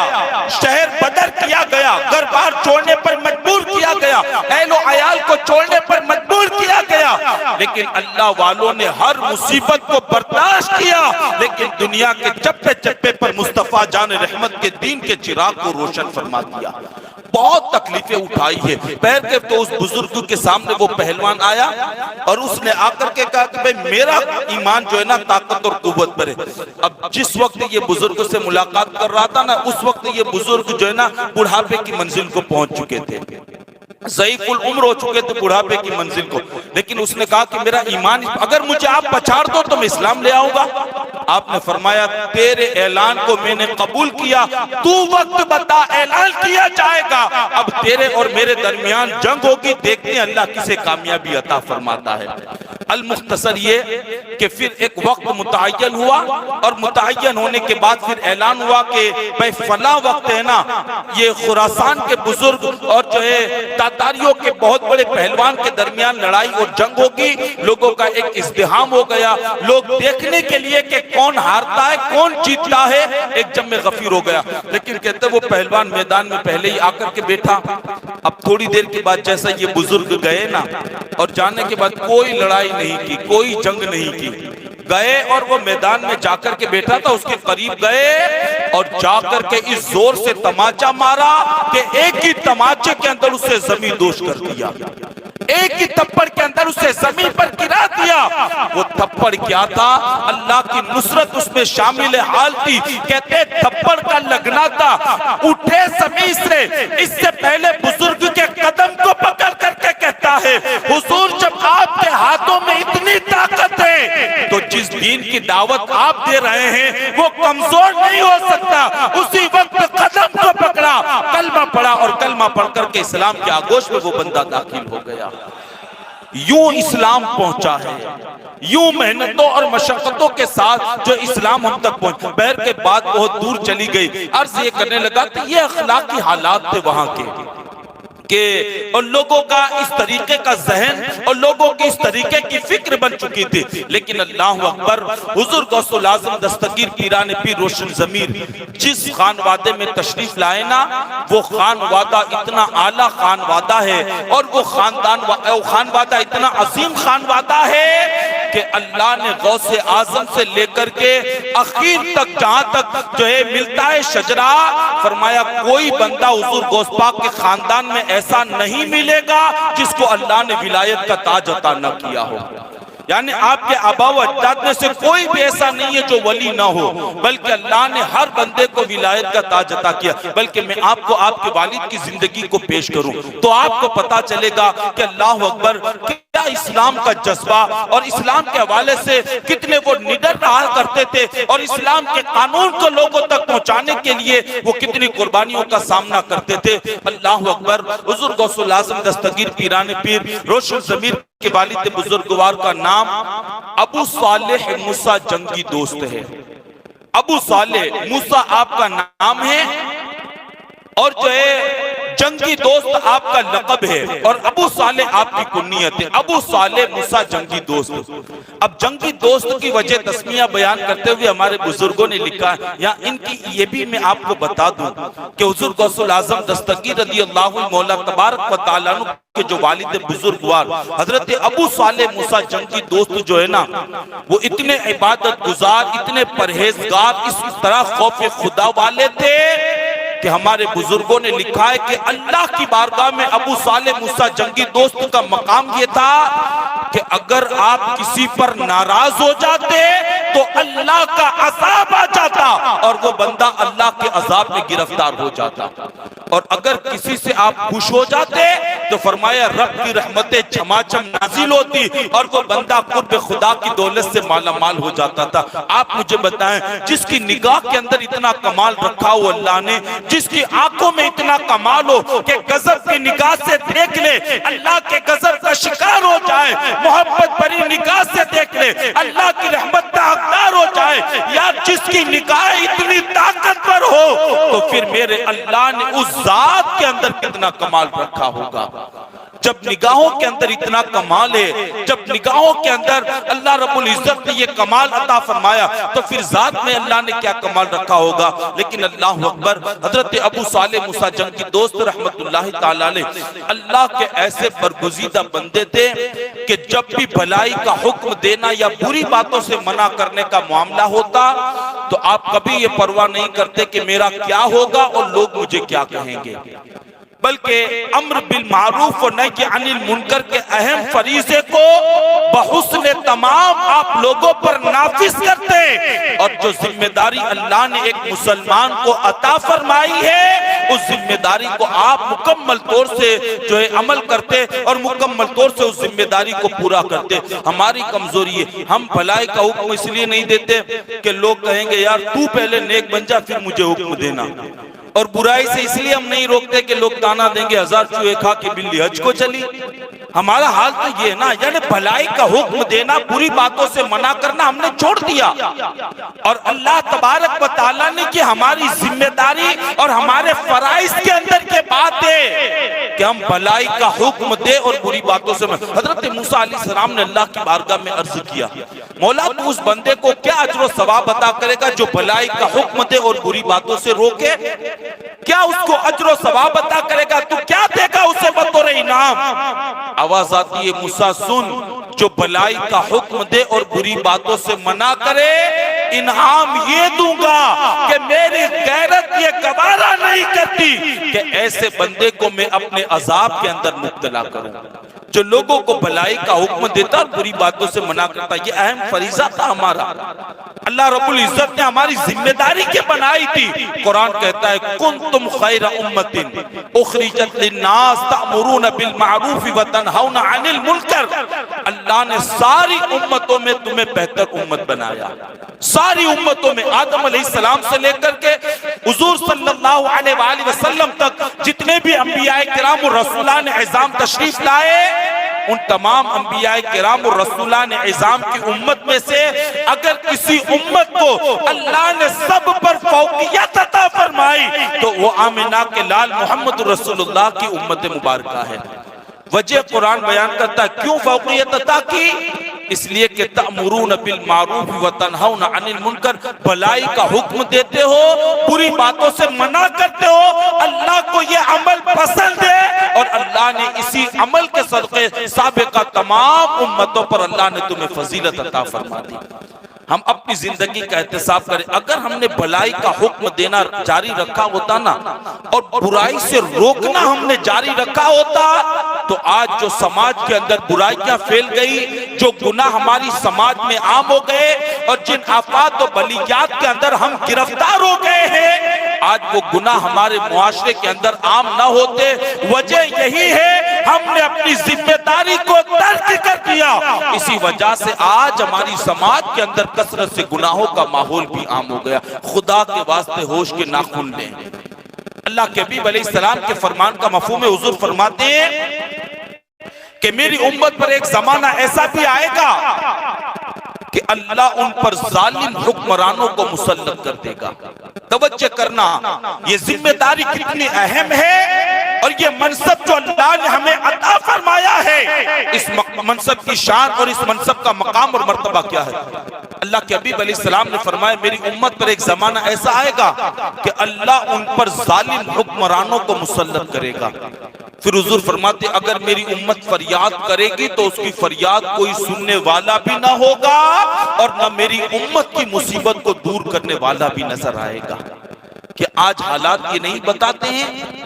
شہر بدر کیا گیا, گھر بار چھوڑنے پر مجبور کیا گیا, اہل و عیال کو چھوڑنے پر مجبور کیا گیا, لیکن اللہ والوں نے ہر مصیبت کو برداشت کیا. لیکن دنیا کے چپے چپے پر مصطفیٰ جان رحمت کے دین کے چراغ کو روشن فرما دیا. بہت تکلیفیں اٹھائی ہے. پیر کے تو اس بزرگ کے سامنے وہ پہلوان آیا اور اس نے آ کر کے کہا کہ بھئی میرا ایمان جو ہے نا طاقت اور قوت پر ہے. اب جس وقت یہ بزرگ سے ملاقات کر رہا تھا نا اس وقت یہ بزرگ جو ہے نا بڑھاپے کی منزل کو پہنچ چکے تھے, ضعیف العمر ہو چکے تھے بڑھاپے کی منزل کو. لیکن اس نے کہا کہ میرا ایمان, اگر مجھے آپ پچھاڑ دو تو میں اسلام لے آؤں گا. آپ نے فرمایا تیرے اعلان کو میں نے قبول کیا, تو وقت بتا اعلان کیا جائے گا. اب تیرے اور میرے درمیان جنگ ہوگی, دیکھتے ہیں اللہ کسے کامیابی عطا فرماتا ہے. المختصر یہ کہ پھر ایک وقت متعین ہوا اور متعین ہونے کے بعد پھر اعلان ہوا کہ بھئی فلاں وقت ہے نا یہ خراسان کے بزرگ اور جو ہے تاتاریوں کے بہت بڑے پہلوان کے درمیان لڑائی اور جنگ ہوگی. لوگوں کا ایک ازدحام ہو گیا, لوگ دیکھنے کے لیے کہ کون ہارتا ہے کون جیتتا ہے ایک جمع غفیر ہو گیا. لیکن کہتے وہ پہلوان میدان میں پہلے ہی آ کر کے بیٹھا. اب تھوڑی دیر کے بعد جیسا یہ بزرگ گئے نا اور جانے کے بعد کوئی لڑائی نہیں کی, کوئی جنگ نہیں کی, گئے اور وہ میدان میں جا کر کے بیٹھا تھا, اس کے قریب گئے اور جا کر کے اس زور سے تماچا مارا کہ ایک ہی تماچے کے اندر اسے زمین دوش کر دیا, ایک ہی تھپڑ کے اندر اسے زمین پر گرا دیا. وہ تھپڑ کیا تھا, اللہ کی نصرت اس میں شامل حال تھی. کہتے تھپڑ کا لگنا تھا, اٹھے زمین سے, اس سے پہلے بزرگ کے قدم کو پکڑ کر کے کہتا ہے حضور جب آپ کے ہاتھوں میں اتنی طاقت ہے تو جس دین کی دعوت آپ دے رہے ہیں وہ کمزور نہیں ہو سکتا. اسی وقت قدم کو پکڑا, کلمہ پڑھا اور کلمہ پڑھ کر کے اسلام کے آغوش میں وہ بندہ داخل ہو گیا. یوں اسلام پہنچا ہے, یوں محنتوں اور مشقتوں کے ساتھ جو اسلام ہم تک پہنچا. بہر کے بعد بہت دور چلی گئی, عرض یہ کرنے لگا کہ یہ اخلاقی حالات تھے وہاں کے. کہ اور لوگوں کا اس طریقے کا ذہن اور لوگوں کی اس طریقے کی فکر بن چکی تھی. لیکن اللہ اکبر، حضور غوث الاعظم دستگیر پیران پیر روشن ضمیر جس خانوادے میں تشریف لائے نا، وہ خانوادہ اتنا اعلیٰ خانوادہ ہے اور وہ خانوادہ اتنا عظیم خانوادہ ہے کہ اللہ نے غوث اعظم سے لے کر کے اخیر تک جہاں تک جو ہے ملتا ہے شجرہ، فرمایا کوئی بندہ حضور غوث پاک کے خاندان میں ایسا نہیں ملے گا جس کو اللہ نے ولایت کا تاج عطا نہ کیا ہو. یعنی آپ کے آبا و اجداد میں سے کوئی بھی ایسا نہیں ہے جو ولی نہ ہو، بلکہ اللہ نے ہر بندے کو ولایت کا تاج عطا کیا. بلکہ میں آپ کو آپ کے والد کی زندگی کو پیش کروں تو آپ کو پتا چلے گا کہ اللہ اکبر کیا اسلام کا جذبہ اور اسلام کے حوالے سے کتنے وہ نڈر رہا کرتے تھے اور اسلام کے قانون کو لوگوں تک پہنچانے کے لیے وہ کتنی قربانیوں کا سامنا کرتے تھے. اللہ اکبر. حضور غوث الاعظم دستگیر پیران پیر روشن ضمیر کے والد بزرگوار کا نام ابو صالح موسیٰ جنگی دوست ہے. ابو صالح موسیٰ آپ کا نام ہے اور جو ہے جنگی دوست آپ کا لقب ہے اور ابو صالح آپ کی کنیت ہے. ابو صالح موسیٰ جنگی دوست. اب جنگی دوست کی وجہ تسمیہ بیان کرتے ہوئے ہمارے بزرگوں نے لکھا ہے، یا ان کی یہ بھی میں آپ کو بتا دوں کہ حضور غوث الاعظم دستگیر رضی اللہ مولا تبارک و تعالیٰ عنہ کے جو والد بزرگوار حضرت ابو صالح موسیٰ جنگی دوست جو ہے نا، وہ اتنے عبادت گزار، اتنے پرہیزگار، اس طرح خوف خدا والے تھے کہ ہمارے بزرگوں نے لکھا ہے کہ اللہ کی بارگاہ میں ابو صالح موسیٰ جنگی دوست کا مقام یہ تھا کہ اگر آپ کسی پر ناراض ہو جاتے تو اللہ کا عذاب آ جاتا اور وہ بندہ اللہ کے عذاب میں گرفتار ہو جاتا، اور اگر کسی سے آپ خوش ہو جاتے تو فرمایا رب کی رحمتیں چھماچم نازل ہوتی اور وہ بندہ قرب خدا کی دولت سے مالا مال ہو جاتا تھا. آپ مجھے بتائیں، جس کی نگاہ کے اندر اتنا کمال رکھا ہو اللہ نے، جس کی آنکھوں میں اتنا کمال ہو کہ غضب کی نگاہ سے دیکھ لے اللہ کے غضب کا شکار ہو جائے، محبت بری نگاہ سے دیکھ لے اللہ کی رحمت کا حقدار ہو جائے، یا جس کی نگاہ اتنی طاقتور ہو تو پھر میرے اللہ نے اس ذات کے اندر کتنا کمال رکھا ہوگا. جب نگاہوں کے اندر اتنا کمال ہے، جب نگاہوں کے اندر اللہ رب العزت نے یہ کمال عطا فرمایا تو پھر ذات میں اللہ نے کیا کمال رکھا ہوگا. لیکن اللہ اکبر، حضرت ابو صالح موسیٰ جنگی دوست رحمت اللہ تعالیٰ علیہ اللہ کے ایسے برگزیدہ بندے تھے کہ جب بھی بھلائی کا حکم دینا یا بری باتوں سے منع کرنے کا معاملہ ہوتا تو آپ کبھی یہ پرواہ نہیں کرتے کہ میرا کیا ہوگا اور لوگ مجھے کیا کہیں گے، بلکہ امر بالمعروف و نہی عن المنکر کے اہم فریضے کو بحسن تمام آپ لوگوں پر نافذ کرتے، اور جو ذمہ داری اللہ نے ایک مسلمان کو عطا فرمائی ہے اس ذمہ داری کو آپ مکمل طور سے جو ہے عمل کرتے اور مکمل طور سے اس ذمہ داری کو پورا کرتے. ہماری کمزوری ہے، ہم بھلائی کا حکم اس لیے نہیں دیتے کہ لوگ کہیں گے یار تو پہلے نیک بن جا پھر مجھے حکم دینا، اور برائی سے اس لیے ہم نہیں روکتے کہ لوگ تانا دیں گے 1000 چوہے کھا کے بلی حج کو چلی. ہمارا حال تو یہ ہے نا، یعنی بھلائی کا حکم دینا، بری باتوں سے منع کرنا ہم نے چھوڑ دیا، اور اللہ تبارک و تعالیٰ نے کہ ہماری ذمہ داری اور ہمارے فرائض کے اندر کے بات ہے کہ ہم بھلائی کا حکم دے اور بری باتوں سے منع. حضرت موسیٰ علیہ السلام نے اللہ کی بارگاہ میں عرض کیا، مولا تو اس بندے کو کیا اجر و ثواب عطا کرے گا جو بھلائی کا حکم دے اور بری باتوں سے روکے؟ کیا اس کو اجر و ثواب عطا کرے گا؟ تو کیا دے گا اسے بطور انعام؟ آواز آتی ہے موسیٰ سن، جو بھلائی کا حکم دے اور بری باتوں سے منع کرے انعام یہ دوں گا کہ میری غیرت یہ گوارا نہیں کرتی کہ ایسے بندے کو میں اپنے عذاب کے اندر مبتلا کروں. جو لوگوں کو بھلائی کا حکم دیتا اور بری باتوں سے منع کرتا، یہ اہم فریضہ تھا ہمارا. اللہ رب العزت نے ہماری ذمہ داری کے بنائی تھی. قرآن کہتا ہے کنتم خیر امت اخرجت للناس تأمرون بالمعروف وتنہون عن المنکر. اللہ نے ساری امتوں میں تمہیں بہتر امت بنایا. ساری امتوں میں آدم علیہ السلام سے لے کر کے حضور صلی اللہ علیہ وآلہ وسلم تک جتنے بھی انبیاء کرام اور رسولان عظام تشریف لائے، ان تمام انبیاء کرام اور رسولان عظام کی امت میں سے اگر کسی امت کو اللہ نے سب پر فوقیت عطا فرمائی فرمائی تو وہ آمنہ کے لال محمد رسول اللہ کی امت مبارکہ ہے۔ وجہ قرآن بیان کرتا ہے کیوں فوقیت عطا کی؟ اس لیے کہ تأمرون بالمعروف وتنہون عن المنکر، بھلائی کا حکم دیتے ہو، بری باتوں سے منع کرتے ہو۔ اللہ کو یہ عمل پسند ہے اور اللہ نے اسی عمل کے صدقے سابقہ تمام امتوں پر اللہ نے تمہیں فضیلت عطا فرما دی۔ ہم اپنی زندگی کا احتساب کریں، اگر ہم نے بھلائی کا حکم دینا جاری رکھا ہوتا نا اور برائی سے روکنا ہم نے جاری رکھا ہوتا تو آج جو سماج کے اندر برائیاں پھیل گئی، جو گناہ ہماری سماج میں عام ہو گئے اور جن آفات و بلیات کے اندر ہم گرفتار ہو گئے ہیں، آج وہ گناہ ہمارے معاشرے کے اندر عام نہ ہوتے۔ وجہ یہی ہے ہم نے اپنی ذمہ داری کو ترک کر دیا، اسی وجہ سے آج ہماری سماج کے اندر کثرت سے گناہوں کا ماحول بھی عام ہو گیا۔ خدا کے واسطے ہوش کے ناخن لیں۔ اللہ کے حبیب علیہ السلام کے فرمان کا مفہوم حضور فرماتے ہیں کہ میری امت پر ایک زمانہ ایسا بھی آئے گا کہ اللہ ان پر ظالم حکمرانوں کو مسلط کر دے گا۔ توجہ کرنا، یہ ذمہ داری کتنی اہم ہے اور یہ منصب جو اللہ نے ہمیں عطا فرمایا ہے، اس منصب کی شان اور اس منصب کا مقام اور مرتبہ کیا ہے؟ اللہ کے حبیب علیہ السلام نے فرمایا میری امت پر ایک زمانہ ایسا آئے گا کہ اللہ ان پر ظالم حکمرانوں کو مسلط کرے گا۔ پھر حضور فرماتے اگر میری امت فریاد کرے گی تو اس کی فریاد کوئی سننے والا بھی نہ ہوگا اور نہ میری امت کی مصیبت کو دور کرنے والا بھی نظر آئے گا۔ کہ آج حالات یہ نہیں بتاتے ہیں،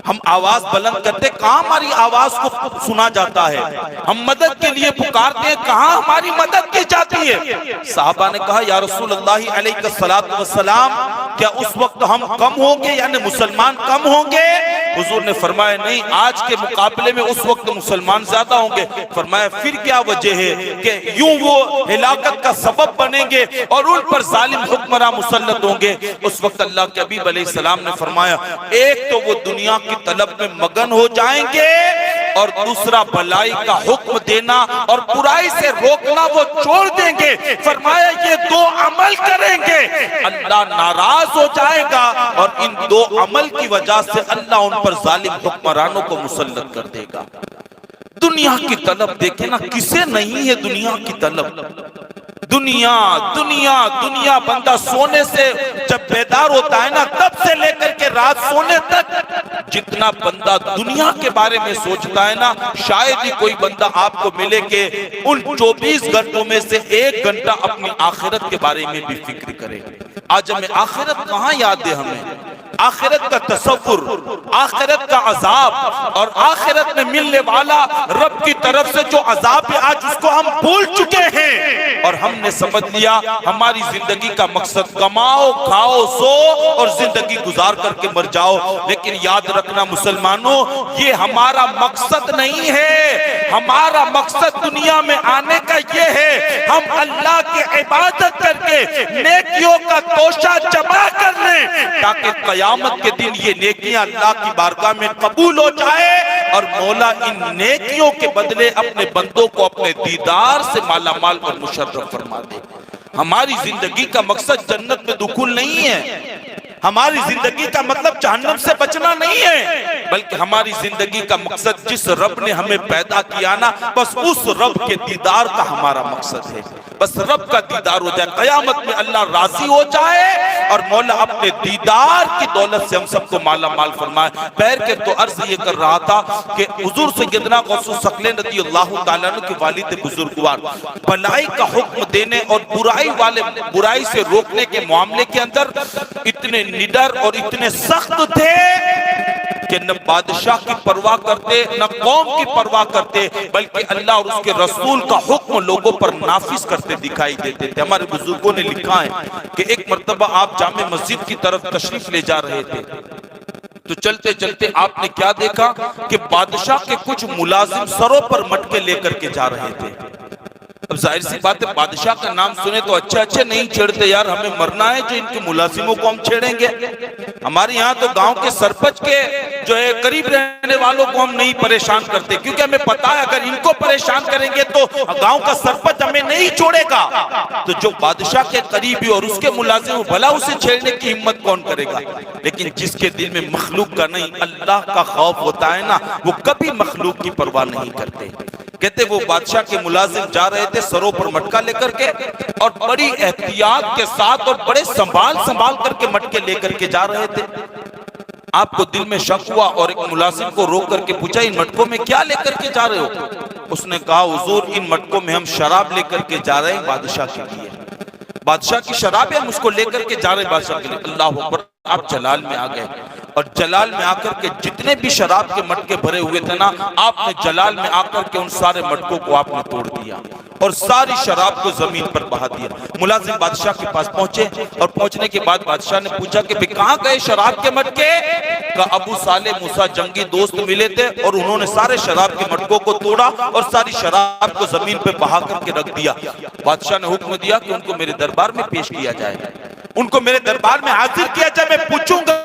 ہم آواز بلند کرتے کہاں ہماری آواز کو سنا جاتا ہے، ہم مدد کے لیے پکارتے ہیں کہاں ہماری مدد کی جاتی ہے۔ صحابہ نے کہا یا رسول اللہ علیہ السلام کیا اس وقت ہم کم ہوں گے، یعنی مسلمان کم ہوں گے؟ حضور نے فرمایا نہیں، آج کے مقابلے میں اس وقت مسلمان زیادہ ہوں گے۔ فرمایا پھر کیا وجہ ہے کہ یوں وہ ہلاکت کا سبب بنیں گے اور ان پر ظالم حکمراں مسلط ہوں گے۔ اس وقت اللہ کے حبیب علیہ السلام نے فرمایا ایک تو وہ دنیا کی طلب میں مگن ہو جائیں گے اور دوسرا بھلائی کا حکم دینا اور برائی سے روکنا وہ چھوڑ دیں گے۔ فرمایا یہ دو عمل کریں گے اللہ ناراض ہو جائے گا اور ان دو عمل کی وجہ سے اللہ ان پر ظالم حکمرانوں کو مسلط کر دے گا۔ دنیا کی طلب دیکھیں نا، کسے نہیں ہے دنیا کی طلب؟ دنیا دنیا دنیا، بندہ سونے سے جب بیدار ہوتا ہے نا تب سے لے کر کے رات سونے تک جتنا بندہ دنیا کے بارے میں سوچتا ہے نا، شاید ہی کوئی بندہ آپ کو ملے کہ ان 24 گھنٹوں میں سے 1 گھنٹہ اپنی آخرت کے بارے میں بھی فکر کرے۔ آج ہمیں آخرت کہاں یاد ہے؟ ہمیں آخرت کا تصور، آخرت کا عذاب اور آخرت میں ملنے والا رب کی طرف سے جو عذاب ہے آج اس کو ہم بھول چکے ہیں اور ہم نے سمجھ لیا ہماری زندگی کا مقصد کماؤ کھاؤ سو اور زندگی گزار کر کے مر جاؤ۔ لیکن یاد رکھنا مسلمانوں، یہ ہمارا مقصد نہیں ہے۔ ہمارا مقصد دنیا میں آنے کا یہ ہے ہم اللہ کی عبادت کر کے نیکیوں کا توشہ جمع کر لیں تاکہ قیامت کے دن یہ نیکیاں اللہ کی بارگاہ میں قبول ہو جائے اور مولا ان نیکیوں کے بدلے اپنے بندوں کو اپنے دیدار سے مالا مال اور مشرف فرما دے۔ ہماری زندگی کا مقصد جنت میں دخول نہیں ہے، ہماری زندگی کا مطلب جہنم سے بچنا نہیں ہے، بلکہ ہماری زندگی کا مقصد جس رب نے ہمیں پیدا کیا نا بس اس رب کے دیدار کا ہمارا مقصد ہے۔ بس رب کا دیدار ہو جائے، قیامت میں اللہ راضی ہو جائے اور مولا اپنے دیدار کی دولت سے ہم سب کو مالا مال فرمائے۔ پیر کے تو عرض یہ کر رہا تھا کہ حضور سیدنا غوث ثقلین رضی اللہ تعالیٰ عنہ کے والد بزرگوار بھلائی کا حکم دینے اور برائی سے روکنے کے معاملے کے اندر اتنے نڈر اور اتنے سخت تھے کہ نہ بادشاہ کی پرواہ کرتے نہ قوم کی پرواہ کرتے، بلکہ اللہ اور اس کے رسول کا حکم لوگوں پر نافذ کرتے دکھائی دیتے تھے۔ ہمارے بزرگوں نے لکھا ہے کہ ایک مرتبہ آپ جامع مسجد کی طرف تشریف لے جا رہے تھے تو چلتے چلتے آپ نے کیا دیکھا کہ بادشاہ کے کچھ ملازم سروں پر مٹکے لے کر کے جا رہے تھے۔ اب ظاہر سی بات ہے بادشاہ کا نام سنے تو اچھے نہیں چھیڑتے، یار ہمیں مرنا ہے جو ان کے ملازموں کو ہم چھیڑیں گے؟ ہمارے یہاں تو گاؤں کے سرپنچ کے جو ہے قریب رہنے والوں کو ہم نہیں پریشان کرتے، کیونکہ ہمیں پتا ہے اگر ان کو پریشان کریں گے تو گاؤں کا سرپنچ ہمیں نہیں چھوڑے گا۔ تو جو بادشاہ کے قریبی اور اس کے ملازم بھلا اسے چھیڑنے کی ہمت کون کرے گا؟ لیکن جس کے دل میں مخلوق کا نہیں اللہ کا خوف ہوتا ہے نا، وہ کبھی مخلوق کی پرواہ نہیں کرتے۔ کہتے وہ بادشاہ کے ملازم جا رہے تھے سروں پر مٹکا لے کر کے، اور بڑی احتیاط کے ساتھ اور بڑے سنبھال کر کے مٹکے لے کر کے جا رہے تھے۔ آپ کو دل میں شک ہوا اور ایک ملازم کو روک کر کے پوچھا ان مٹکوں میں کیا لے کر کے جا رہے ہو؟ اس نے کہا حضور ان مٹکوں میں ہم شراب لے کر کے جا رہے ہیں بادشاہ کے لیے، بادشاہ کی شراب ہے ہم اس کو لے کر کے جا رہے ہیں بادشاہ کے لیے۔ اللہ اکبر، آپ جلال میں آ گئے، اور جلال میں آ کر کے جتنے بھی شراب کے مٹکے بھرے ہوئے تھے نا، آپ نے جلال میں آ کر کے ان سارے مٹکوں کو آپ نے توڑ دیا اور ساری شراب کو زمین پر بہا دیا۔ ملازم بادشاہ کے پاس پہنچے، اور پہنچنے کے بعد بادشاہ نے پوچھا کہ کہاں گئے شراب کے مٹکے؟ کہا ابو صالح موسیٰ جنگی دوست ملے تھے اور انہوں نے سارے شراب کے مٹکوں کو توڑا اور ساری شراب کو زمین پہ بہا کر کے رکھ دیا۔ بادشاہ نے حکم دیا کہ ان کو میرے دربار میں پیش کیا جائے، ان کو میرے دربار میں حاضر کیا جائے۔ میں پوچھوں گا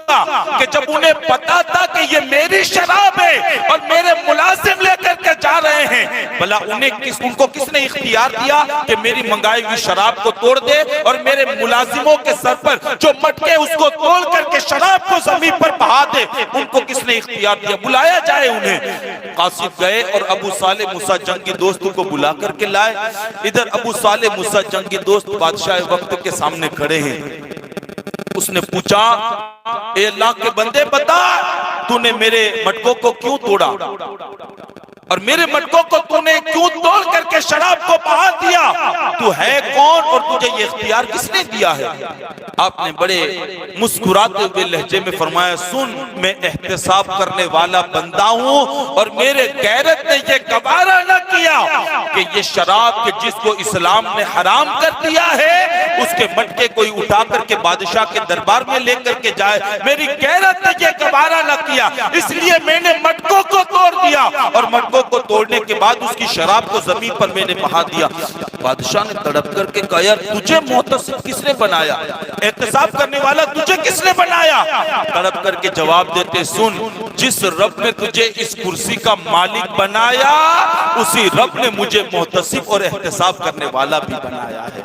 کہ جب انہیں پتا تھا کہ یہ میری شراب ہے اور میرے ملازم لے کر کے جا رہے ہیں، بھلا ان کو کس نے اختیار دیا کہ میری منگائی ہوئی شراب کو توڑ دے اور میرے ملازموں کے سر پر جو مٹکے اس کو توڑ کر کے شراب کو زمین پر بہا دے؟ ان کو کس نے اختیار دیا؟ بلایا جائے انہیں۔ قاصد گئے اور ابو صالح موسیٰ جنگی دوست کو بلا کر کے لائے۔ ادھر ابو صالح موسیٰ جنگی دوست بادشاہ وقت کے سامنے کھڑے ہیں۔ اس نے پوچھا اے اللہ کے بندے بتا تو نے میرے مٹکوں کو کیوں توڑا، اور میرے مٹکوں کو تو نے کیوں توڑ کر کے شراب کو بہا دیا؟ تو ہے کون اور تجھے یہ اختیار کس نے دیا ہے؟ آپ نے بڑے مسکراتے ہوئے لہجے میں فرمایا سن، میں احتساب کرنے والا بندہ ہوں، اور میرے غیرت نے یہ گوارا نہ کیا کہ یہ شراب کے جس کو اسلام نے حرام کر دیا ہے اس کے مٹکے کوئی اٹھا کر کے بادشاہ کے دربار میں لے کر کے جائے۔ میری غیرت نے یہ گوارا نہ کیا، اس لیے میں نے مٹکوں کو توڑ دیا، اور مٹکوں کو توڑنے کے بعد اس کی شراب کو زمین پر میں نے بہا دیا۔ بادشاہ نے تڑپ کر کے کہا یار تجھے محتسب کس نے بنایا، احتساب کرنے والا تجھے کس نے بنایا؟ تڑپ کر کے جواب دیتے سن، جس رب نے تجھے اس کرسی کا مالک بنایا اسی رب نے مجھے محتسب اور احتساب کرنے والا بھی بنایا ہے۔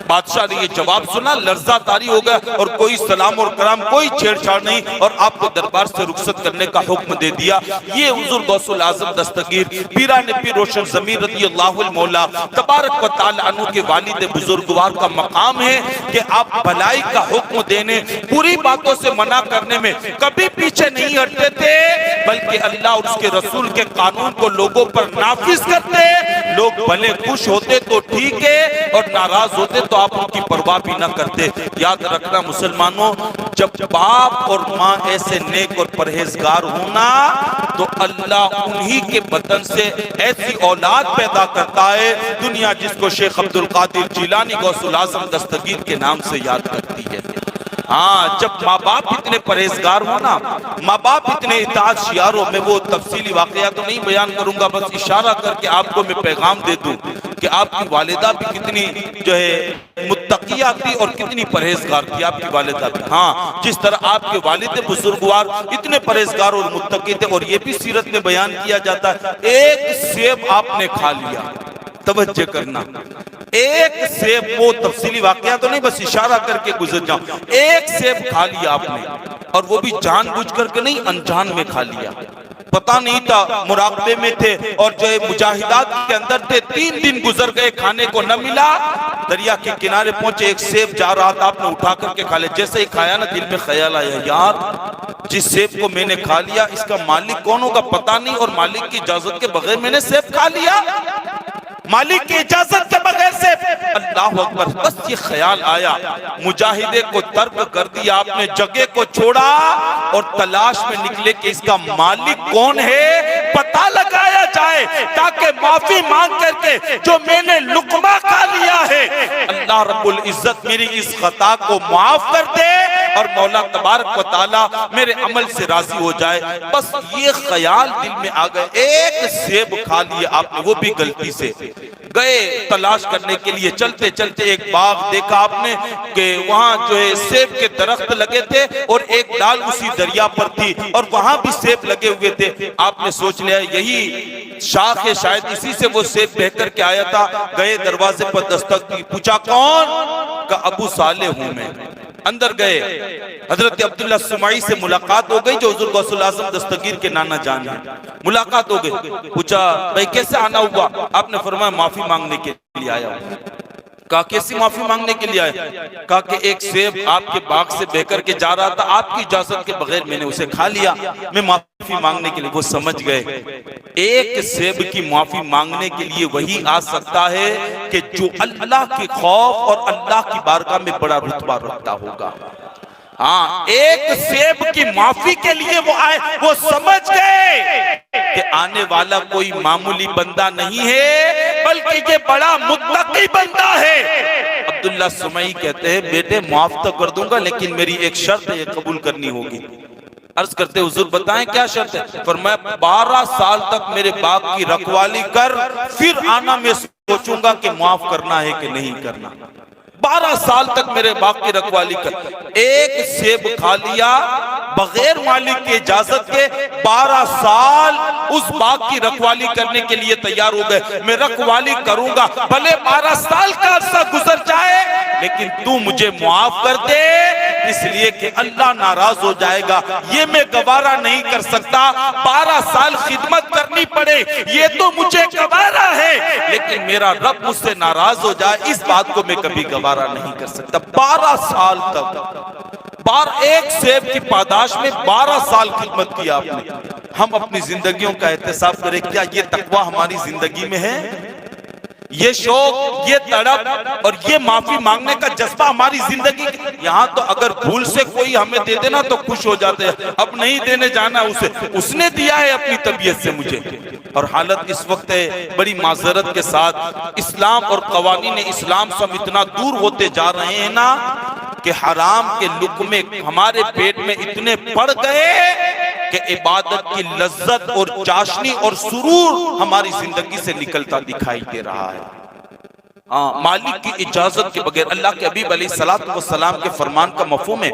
بادشاہ نے یہ جواب سنا، لرزہ طاری ہو گیا، اور کوئی سلام اور کرام کوئی چھیڑ چھاڑ نہیں، اور آپ کو دربار سے رخصت کرنے کا حکم دے دیا۔ یہ حضور غوث العظم دستگیر پیران پیر روشن ضمیر رضی اللہ المولا تبارک و تعالی عنہ کے والد بزرگوار کا مقام ہے کہ آپ بھلائی کا حکم دینے، پوری باتوں سے منع کرنے میں کبھی پیچھے نہیں ہٹتے تھے، بلکہ اللہ اور اس کے رسول کے قانون کو لوگوں پر نافذ کرتے۔ لوگ بھلے خوش ہوتے تو ٹھیک ہے، اور ناراض ہوتے تو آپ ان کی پرواہ بھی نہ کرتے۔ یاد رکھنا مسلمانوں، جب باپ اور ماں ایسے نیک اور پرہیزگار ہونا تو اللہ انہی کے بدن سے ایسی اولاد پیدا کرتا ہے دنیا جس کو شیخ عبدالقادر جیلانی غوث العظم دستگیر کے نام سے یاد کرتی ہے۔ ہاں، جب ماں باپ اتنے پرہیزگار ہونا، ماں باپ اتنے اطاعت شیار ہو، میں وہ تفصیلی واقعات تو نہیں بیان کروں گا، بس اشارہ کر کے آپ کو میں پیغام دے دوں کہ آپ کی والدہ بھی کتنی جو ہے متقیہ تھی اور کتنی پرہیزگار تھی آپ کی والدہ بھی۔ ہاں، جس طرح آپ کے والد بزرگوار اتنے پرہیزگار اور متقی تھے، اور یہ بھی سیرت میں بیان کیا جاتا ہے ایک سیب آپ نے کھا لیا، توجہ کرنا، ایک سیب، وہ تفصیلی واقعہ تو نہیں بس اشارہ کر کے گزر جاؤں، ایک سیب کھا لیا آپ نے، اور وہ بھی جان بوجھ کر کے نہیں، انجان میں کھا لیا۔ پتہ نہیں تھا، مراقبے میں تھے اور جو مجاہدات کے اندر تھے، 3 دن گزر گئے کھانے کو نہ ملا، دریا کے کنارے پہنچے، ایک سیب جا رہا تھا، آپ نے اٹھا کر کے کھا لیا۔ جیسے ہی کھایا نا دل میں خیال آیا یار جس سیب کو میں نے کھا لیا اس کا مالک کون ہوگا پتہ نہیں، اور مالک کی اجازت کے بغیر میں نے سیب کھا لیا، مالک کی اجازت کے بغیر سے۔ اللہ اکبر، بس یہ خیال آیا، مجاہدے کو ترک کر دیا آپ نے، جگہ کو چھوڑا اور تلاش میں نکلے کہ اس کا مالک کون ہے، پتہ لگایا جائے تاکہ معافی مانگ کر کے جو میں نے لقمہ کھا لیا ہے اللہ رب العزت میری اس خطا کو معاف کر دے اور مولا تبارک و تعالی میرے عمل سے راضی ہو جائے۔ بس یہ خیال دل میں آ گئے، ایک سیب کھا لیا آپ نے، وہ بھی غلطی سے۔ گئے تلاش کرنے کے لیے، چلتے چلتے ایک باغ دیکھا آپ نے کہ وہاں جو ہے سیب کے درخت لگے تھے اور ایک ڈال اسی دریا پر تھی اور وہاں بھی سیب لگے ہوئے تھے۔ آپ نے سوچ لیا یہی شاخ ہے، شاید اسی سے وہ سیب بہ کر کے آیا تھا۔ گئے دروازے پر دستک دی، پوچھا کون؟ کہا ابو صالح ہوں میں۔ اندر گئے، حضرت عبداللہ سمائی سے ملاقات ہو گئی جو حضور غوث الاعظم دستگیر کے نانا جان ہیں۔ ملاقات ہو گئی، پوچھا بھائی کیسے آنا ہوا؟ آپ نے فرمایا معافی مانگنے کے لیے آیا ہوں۔ کہا کیسی معافی مانگنے کے لیے آیا؟ کہا کہ ایک سیب آپ کے باغ سے بہ کر کے جا رہا تھا، آپ کی اجازت کے بغیر میں نے اسے کھا لیا، میں معافی مانگنے کے لیے۔ وہ سمجھ گئے ایک سیب کی معافی مانگنے کے لیے وہی آ سکتا ہے کہ جو اللہ کی خوف اور اللہ کی بارگاہ میں بڑا رتبہ رکھتا ہوگا۔ ہاں، ایک سیب کی معافی کے لیے وہ آئے، وہ سمجھ گئے کہ آنے والا کوئی معمولی بندہ نہیں ہے بلکہ یہ بڑا متقی بندہ ہے۔ عبداللہ سمعی کہتے ہیں بیٹے معاف تو کر دوں گا لیکن میری ایک شرط ہے، یہ قبول کرنی ہوگی۔ عرض کرتے حضور بتائیں کیا شرط ہے؟ فرمایا 12 سال تک میرے باغ کی رکھوالی کر، پھر آنا میں سوچوں گا کہ معاف کرنا ہے کہ نہیں کرنا۔ 12 سال تک میرے باغ کی رکھوالی کر۔ ایک سیب کھا لیا بغیر مالک کی اجازت کے، 12 سال اس باغ کی رکھوالی کرنے کے لیے تیار ہو گئے۔ میں رکھوالی کروں گا، بھلے 12 سال کا عرصہ گزر جائے لیکن تو مجھے معاف کر دے، اس لیے کہ اللہ ناراض ہو جائے گا، یہ میں گوارا نہیں کر سکتا۔ 12 سال خدمت کرنی پڑے یہ تو مجھے گوارا ہے، لیکن میرا رب مجھ سے ناراض ہو جائے اس بات کو میں کبھی گوارا نہیں کر سکتا۔ 12 سال تک، ایک سیب کی پاداش میں 12 سال خدمت کی آپ نے۔ ہم اپنی زندگیوں کا احتساب کریں، کیا یہ تقوی ہماری زندگی میں ہے؟ یہ شوق، یہ تڑپ اور یہ معافی مانگنے کا جذبہ ہماری زندگی؟ یہاں تو اگر بھول سے کوئی ہمیں دے دینا تو خوش ہو جاتے ہیں، اب نہیں دینے جانا اسے، اس نے دیا ہے اپنی طبیعت سے مجھے۔ اور حالت اس وقت ہے بڑی معذرت کے ساتھ اسلام اور قوانین اسلام سے ہم اتنا دور ہوتے جا رہے ہیں نا کہ حرام کے لقمے ہمارے پیٹ میں اتنے پڑ گئے کہ عبادت کی لذت اور چاشنی اور سرور ہماری زندگی سے نکلتا دکھائی دے رہا ہے۔ مالک کی اجازت کے بغیر، اللہ کے حبیب علیہ السلام کے فرمان کا مفہوم ہے،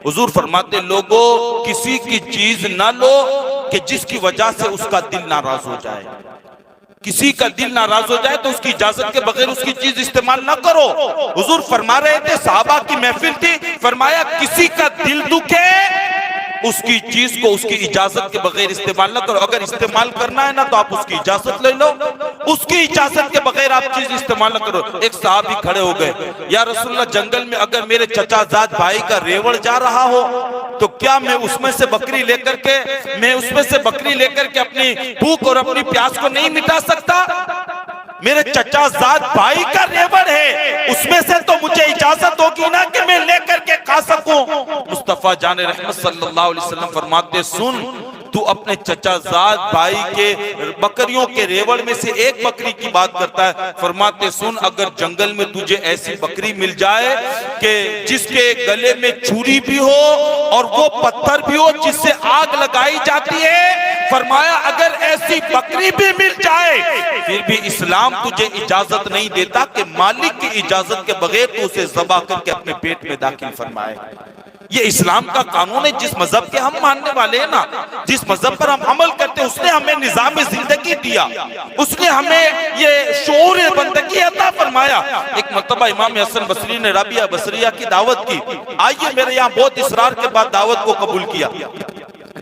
حضور فرماتے لوگوں کسی کی چیز نہ لو کہ جس کی وجہ سے اس کا دل ناراض ہو جائے۔ کسی کا دل ناراض ہو جائے تو اس کی اجازت کے بغیر اس کی چیز استعمال نہ کرو۔ حضور فرما رہے تھے، صحابہ کی محفل تھی، فرمایا کسی کا دل دکھے اس کی چیز کو اس کی اجازت کے بغیر استعمال نہ کرو، اگر استعمال کرنا ہے نا تو آپ اس کی اجازت لے لو، اس کی اجازت کے بغیر آپ چیز استعمال نہ کرو۔ ایک صحابی کھڑے ہو گئے، یا رسول اللہ جنگل میں اگر میرے چچا زاد بھائی کا ریوڑ جا رہا ہو تو کیا میں اس میں سے بکری لے کر کے اپنی بھوک اور اپنی پیاس کو نہیں مٹا سکتا؟ میرے چچا زاد بھائی کا ریوڑ ہے، اس میں سے تو مجھے اجازت ہوگی نا کہ میں لے کر کے کھا سکوں۔ مصطفیٰ جان رحمت صلی اللہ علیہ وسلم فرماتے سن، تو اپنے چچا زاد بھائی کے بکریوں کے ریوڑ میں سے ایک بکری کی بات کرتا ہے، فرماتے سن اگر جنگل میں تجھے ایسی بکری مل جائے کہ جس کے گلے میں چھری بھی ہو اور وہ پتھر بھی ہو جس سے آگ لگائی جاتی ہے، فرمایا اگر ایسی بکری بھی مل جائے پھر بھی اسلام تجھے اجازت نہیں دیتا کہ مالک کی اجازت کے بغیر تو اسے ذبح کر کے اپنے پیٹ میں داخل فرمائے۔ یہ اسلام کا قانون ہے، جس مذہب کے ہم ماننے والے ہیں نا، جس مذہب پر ہم عمل کرتے ہیں، اس نے ہمیں نظام زندگی دیا، اس نے ہمیں یہ شعور بندگی عطا فرمایا۔ ایک مرتبہ امام حسن بصری نے رابعہ بصریہ کی دعوت کی، آئیے میرے یہاں، بہت اصرار کے بعد دعوت کو قبول کیا۔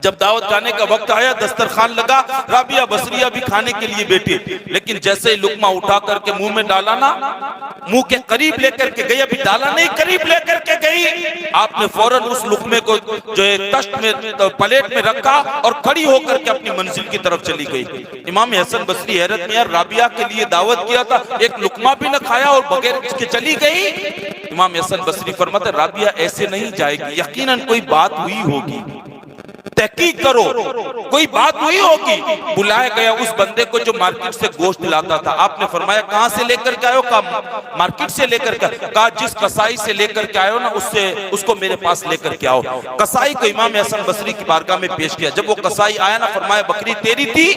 جب دعوت جانے کا وقت آیا دسترخوان لگا، رابعہ بصریہ بھی کھانے کے لیے بیٹھی، لیکن جیسے ہی لقمہ اٹھا کر کے منہ میں ڈالا نا، منہ کے قریب لے کر کے گئی، ابھی ڈالا نہیں قریب لے کر کے گئی، آپ نے فوراً اس لقمے کو جو ہے تشت میں پلیٹ میں رکھا اور کھڑی ہو کر کے اپنی منزل کی طرف چلی گئی۔ امام حسن بصری حیرت میں، یار رابعہ کے لیے دعوت کیا تھا، ایک لقمہ بھی نہ کھایا اور بغیر اس کے چلی گئی۔ امام حسن بصری فرماتے رابعہ ایسے نہیں جائے گی، یقیناً کوئی بات ہوئی ہوگی، تحقیق کرو، کوئی بات ہوئی ہوگی۔ بلایا گیا اس بندے کو جو مارکیٹ سے گوشت لاتا تھا، آپ نے فرمایا کہاں سے لے کر کے آئے ہو؟ کہا مارکیٹ سے لے کر کے، کہا جس قصائی سے لے کر کے آئے ہو نا اس کو میرے پاس لے کر کے آؤ۔ قصائی کو امام حسن بصری کی بارگاہ میں پیش کیا، جب وہ قصائی آیا نا، فرمایا بکری تیری تھی؟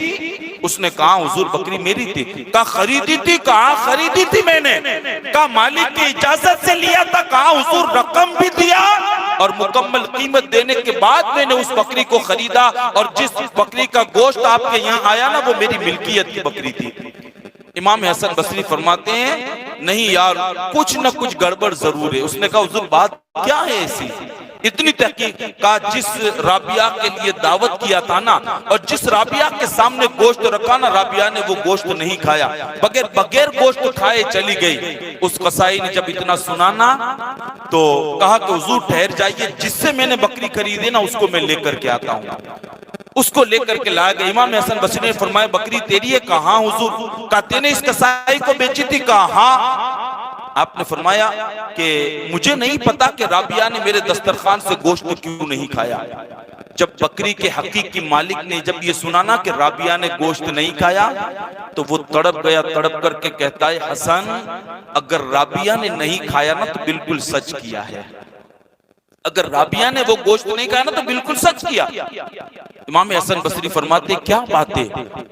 اس نے کہا حضور بکری میری تھی. کہا خریدی تھی؟ کہا خریدی تھی میں نے. کہا مالک کی اجازت سے لیا تھا؟ کہا حضور رقم بھی دیا اور مکمل قیمت دینے کے بعد میں نے اس بکری کو خریدا, اور جس بکری کا گوشت آپ کے یہاں آیا نا وہ میری ملکیت کی بکری تھی. امام حسن بصری فرماتے ہیں نہیں یار کچھ نہ کچھ گڑبڑ ضرور ہے. اس نے کہا حضور بات کیا ہے ایسی؟ اتنی تحقیق. کہا جس رابعہ کے لیے دعوت کیا تھا نا, اور جس رابعہ کے سامنے گوشت رکھا نا, رابعہ نے وہ گوشت نہیں کھایا, بغیر گوشت کھائے چلی گئی. اس قصائی نے جب اتنا سنا نا تو کہا کہ حضور ٹھہر جائیے, جس سے میں نے بکری خریدی نا اس کو میں لے کر کے آتا ہوں. اس کو لے کر کے لایا گیا. امام حسن بصری نے فرمایا بکری تیری ہے؟ کہاں حضور. کہا تے نے اس قصائی کو بیچی تھی؟ کہا ہاں. آپ نے فرمایا کہ مجھے نہیں پتا کہ رابعہ نے میرے دسترخوان سے گوشت کیوں نہیں کھایا. جب بکری کے حقیقی مالک نے جب یہ سنا نا کہ رابعہ نے گوشت نہیں کھایا تو وہ تڑپ گیا. تڑپ کر کے کہتا ہے حسن اگر رابعہ نے نہیں کھایا نا تو بالکل سچ کیا ہے. اگر رابعہ نے وہ گوشت نہیں کھایا نا تو بالکل سچ کیا. امام حسن بصری فرماتے کیا بات ہے؟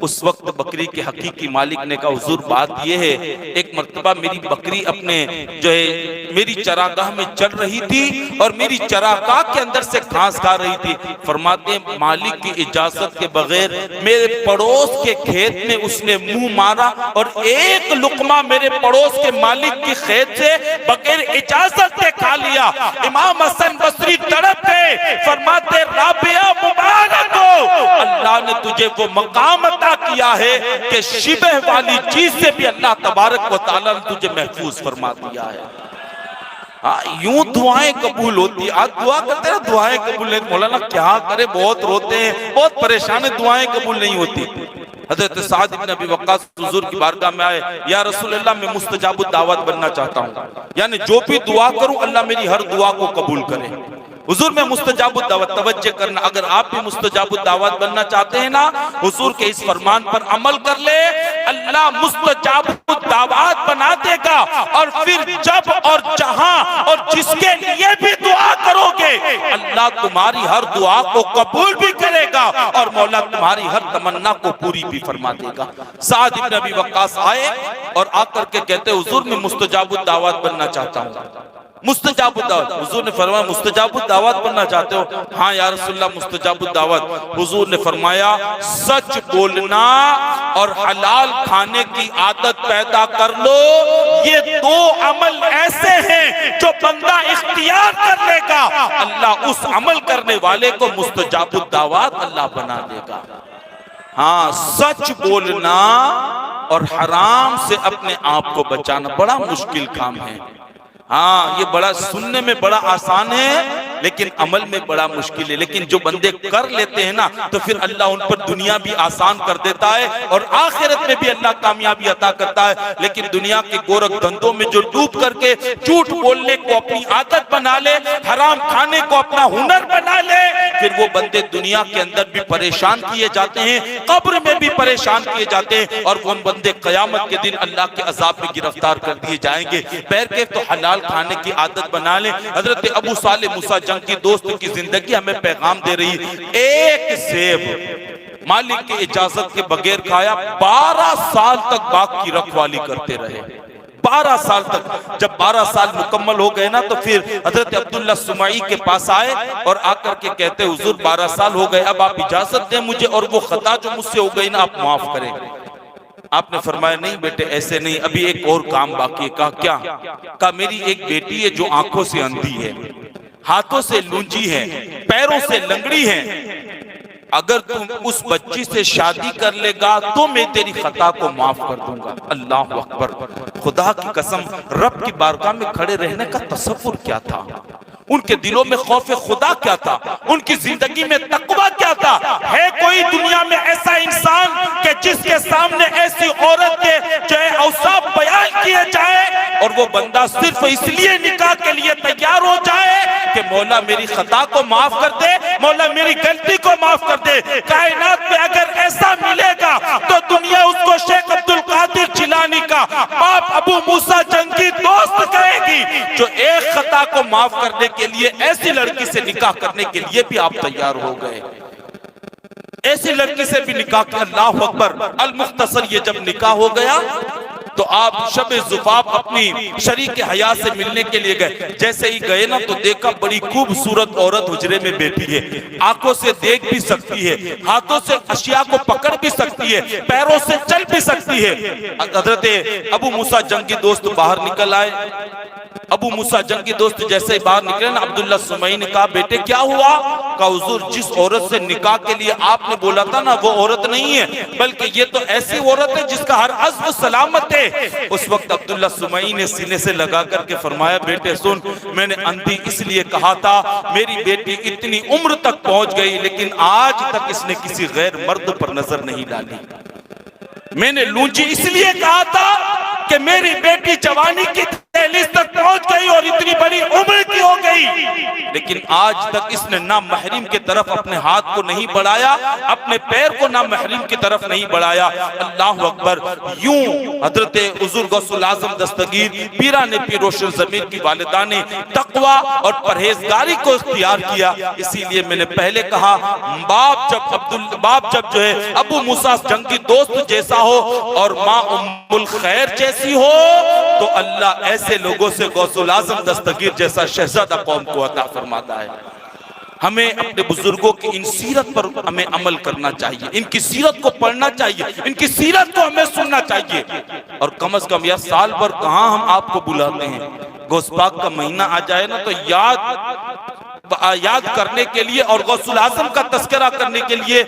اس وقت بکری کے حقیقی مالک نے کہا حضور بات یہ ہے ایک مرتبہ میری بکری اپنے جو ہے میری چراگاہ میں چل رہی تھی اور میری چراگاہ کے اندر سے گھاس کھا رہی تھی. فرماتے مالک کی اجازت کے بغیر میرے پڑوس کے کھیت میں اس نے منہ مارا اور ایک لقمہ میرے پڑوس کے مالک کی کھیت سے بغیر اجازت کے کھا لیا. امام حسن بصری تڑپ گئے. فرماتے رابعہ مبارک ہو, اللہ نے تجھے وہ مقام عطا کیا ہے کہ شبہ والی چیز سے بھی اللہ تبارک و تعالیٰ نے تجھے محفوظ فرما دیا ہے. یوں دعائیں قبول ہوتی. آج دعا کرتے ہیں دعائیں قبول نہیں. مولانا کیا کرے, بہت روتے ہیں, بہت پریشان ہیں, دعائیں قبول نہیں ہوتی. حضرت سعد بن ابی وقاص حضور کی بارگاہ میں آئے, یا رسول اللہ میں مستجاب الدعوت بننا چاہتا ہوں, یعنی جو بھی دعا کروں اللہ میری ہر دعا کو قبول کرے. حضور میں مستجاب الدعوت, توجہ کرنا, اگر آپ بھی مستجاب الدعوت بننا چاہتے ہیں نا حضور کے اس فرمان پر عمل کر لے, اللہ مستجاب الدعوت بنا دے گا. اور پھر جب اور جہاں اور جس کے لیے بھی دعا کرو گے اللہ تمہاری ہر دعا کو قبول بھی کرے گا اور مولا تمہاری ہر تمنا کو پوری بھی فرما دے گا. سعد بن ابی وقاص آئے اور آ کر کے کہتے حضور میں مستجاب الدعوت بننا چاہتا ہوں. مستجاب الدعوت. حضور نے فرمایا مستجاب الدعوت بننا چاہتے ہو؟ ہاں یا رسول اللہ مستجاب الدعوت. حضور نے فرمایا سچ بولنا اور حلال کھانے کی عادت پیدا کر لو, یہ دو عمل ایسے ہیں جو بندہ اختیار کر لے گا اللہ اس عمل کرنے والے کو مستجاب الدعوت اللہ بنا دے گا. ہاں سچ بولنا اور حرام سے اپنے آپ کو بچانا بڑا مشکل کام ہے. ہاں یہ بڑا سننے میں بڑا آسان ہے لیکن عمل میں بڑا مشکل ہے. لیکن جو بندے کر لیتے ہیں نا تو پھر اللہ ان پر دنیا بھی آسان کر دیتا ہے اور آخرت میں بھی اللہ کامیابی عطا کرتا ہے. لیکن دنیا کے گورکھ دھندوں میں جو ڈوب کر کے جھوٹ بولنے کو اپنی عادت بنا لے, حرام کھانے کو اپنا ہنر بنا لے, پھر وہ بندے دنیا کے اندر بھی پریشان کیے جاتے ہیں, قبر میں بھی پریشان کیے جاتے ہیں, اور وہ بندے قیامت کے دن اللہ کے عذاب میں گرفتار کر دیے جائیں گے. بہرکیف تو حلال کھانے کی عادت بنا لیں. حضرت ابو صالح موسیٰ جنگ کی دوست کی زندگی ہمیں پیغام دے رہی. ایک سیب مالک کی اجازت کے بغیر کھایا, 12 سال تک باغ کی رکھوالی کرتے رہے. 12 سال تک. جب 12 سال مکمل ہو گئے نا تو پھر حضرت عبداللہ سمعی کے پاس آئے اور آ کر کے کہتے حضور 12 سال ہو گئے, اب آپ اجازت دیں مجھے اور وہ خطا جو مجھ سے ہو گئی نا آپ معاف کریں. آپ نے فرمایا نہیں بیٹے ایسے نہیں, ابھی ایک اور کام باقی ہے. کہا کیا؟ کہا میری ایک بیٹی ہے جو آنکھوں سے اندھی ہے, ہاتھوں سے لونجی ہے, پیروں سے لنگڑی ہے, اگر تم اس بچی سے شادی کر لے گا تو میں تیری خطا کو معاف کر دوں گا. اللہ اکبر. خدا کی قسم رب کی بارگاہ میں کھڑے رہنے کا تصور کیا تھا, ان کے دلوں میں خوف خدا کیا تھا, ان کی زندگی میں تقوی کیا تھا. ہے کوئی دنیا میں ایسا انسان کہ جس کے سامنے ایسی عورت کے جو ہے اوصاف بیان کیے جائے اور وہ بندہ صرف اس لیے نکاح کے لیے تیار ہو جائے کہ مولا میری خطا کو معاف کر دے, مولا میری غلطی کو معاف کر دے. کائنات میں اگر ایسا ملے گا تو دنیا اس کو شیخ عبد القادر جیلانی کا باپ ابو موسیٰ جنگی دوست کہے گی, جو ایک خطا کو معاف کرنے کے لیے ایسی لڑکی سے نکاح کرنے کے لیے بھی آپ تیار ہو گئے. ایسی لڑکی سے بھی نکاح کیا. اللہ اکبر. المختصر یہ جب نکاح ہو گیا تو آپ شب زفاف اپنی شریک حیا سے ملنے کے لیے گئے. جیسے ہی گئے نا تو دیکھا بڑی خوبصورت عورت حجرے میں بیٹھی ہے. آنکھوں سے دیکھ بھی سکتی ہے, ہاتھوں سے اشیاء کو پکڑ بھی سکتی ہے, پیروں سے چل بھی سکتی ہے. حضرت ابو موسیٰ جنگی دوست باہر نکل آئے. ابو موسیٰ جنگی دوست جیسے ہی باہر نکلے نا, عبداللہ سمعی نے کہا بیٹے کیا ہوا؟ کہا حضور جس عورت سے نکاح کے لیے آپ نے بولا تھا نا وہ عورت نہیں ہے, بلکہ یہ تو ایسی عورت ہے جس کا ہر عضو سلامت ہے. اس وقت عبداللہ سمعی نے سینے سے لگا کر کے فرمایا بیٹے سن, میں نے اندھی اس لیے کہا تھا, میری بیٹی اتنی عمر تک پہنچ گئی لیکن آج تک اس نے کسی غیر مرد پر نظر نہیں ڈالی. میں نے لونجی اس لیے کہا تھا کہ میری بیٹی جوانی کی دہلیز تک پہنچ گئی اور اتنی بڑی عمر کی ہو گئی, لیکن آج تک اس نے نامحرم کی طرف اپنے ہاتھ کو نہیں بڑھایا, اپنے پیر کو نامحرم کی طرف نہیں بڑھایا. اللہ اکبر. یوں حضرت حضور غوث الاعظم دستگیر پیران پیر روشن ضمیر کی والدہ نے تقوی اور پرہیزگاری کو اختیار کیا. اسی لیے میں نے پہلے کہا باپ جب جو ہے ابو موسیٰ جنگی دوست جیسا ہو اور ماں ام الخیر جیسی ہو تو اللہ ایسے لوگوں سے غوث الاعظم دستگیر جیسا شہزادہ قوم کو عطا فرماتا ہے. ہمیں اپنے بزرگوں کی ان سیرت پر ہمیں عمل کرنا چاہیے, ان کی سیرت کو پڑھنا چاہیے, ان کی سیرت کو ہمیں سننا چاہیے. اور کم از کم یا سال پر کہاں ہم آپ کو بلاتے ہیں, غوث پاک کا مہینہ آ جائے نا تو یاد کرنے کے لیے اور غوث الاعظم کا تذکرہ کرنے کے لیے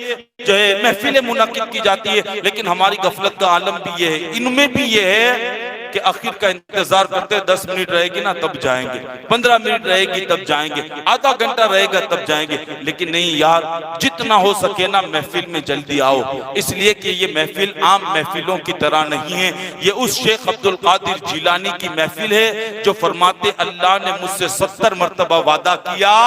جو ہے محفلیں منعقد کی جاتی ہے. لیکن ہماری غفلت کا عالم بھی یہ ہے, ان میں بھی یہ ہے کہ آخر کا انتظار کرتے 10 منٹ رہے گی نا تب جائیں گے, 15 منٹ رہے گی تب جائیں گے, آدھا گھنٹہ رہے گا تب جائیں گے. لیکن نہیں یار, جتنا ہو سکے نا محفل میں جلدی آؤ, اس لیے کہ یہ محفل عام محفلوں کی طرح نہیں ہے. یہ اس شیخ عبد القادر جیلانی کی محفل ہے جو فرماتے اللہ نے مجھ سے 70 مرتبہ وعدہ کیا,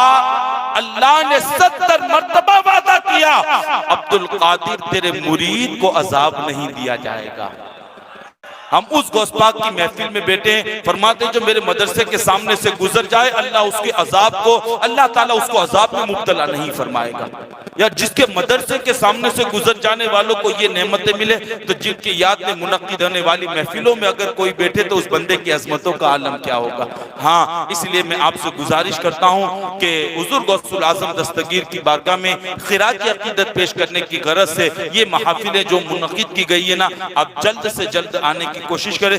اللہ نے 70 مرتبہ وعدہ کیا عبد القادر تیرے مرید کو عذاب نہیں دیا جائے گا. ہم اس غوث پاک کی محفل میں بیٹھے ہیں, فرماتے جو میرے مدرسے کے سامنے سے گزر جائے اللہ اس کے عذاب کو, اللہ تعالیٰ اس کو عذاب میں مبتلا نہیں فرمائے گا. یا جس کے مدرسے کے سامنے سے گزر جانے والوں کو یہ نعمتیں ملے تو جن کی یاد میں منعقد ہونے والی محفلوں میں اگر کوئی بیٹھے تو اس بندے کی عظمتوں کا عالم کیا ہوگا. ہاں اس لیے میں آپ سے گزارش کرتا ہوں کہ حضور غوث الاعظم دستگیر کی بارگاہ میں خراج عقیدت پیش کرنے کی غرض سے یہ محافلیں جو منعقد کی گئی ہے نا, آپ جلد سے جلد آنے کی کوشش کریں.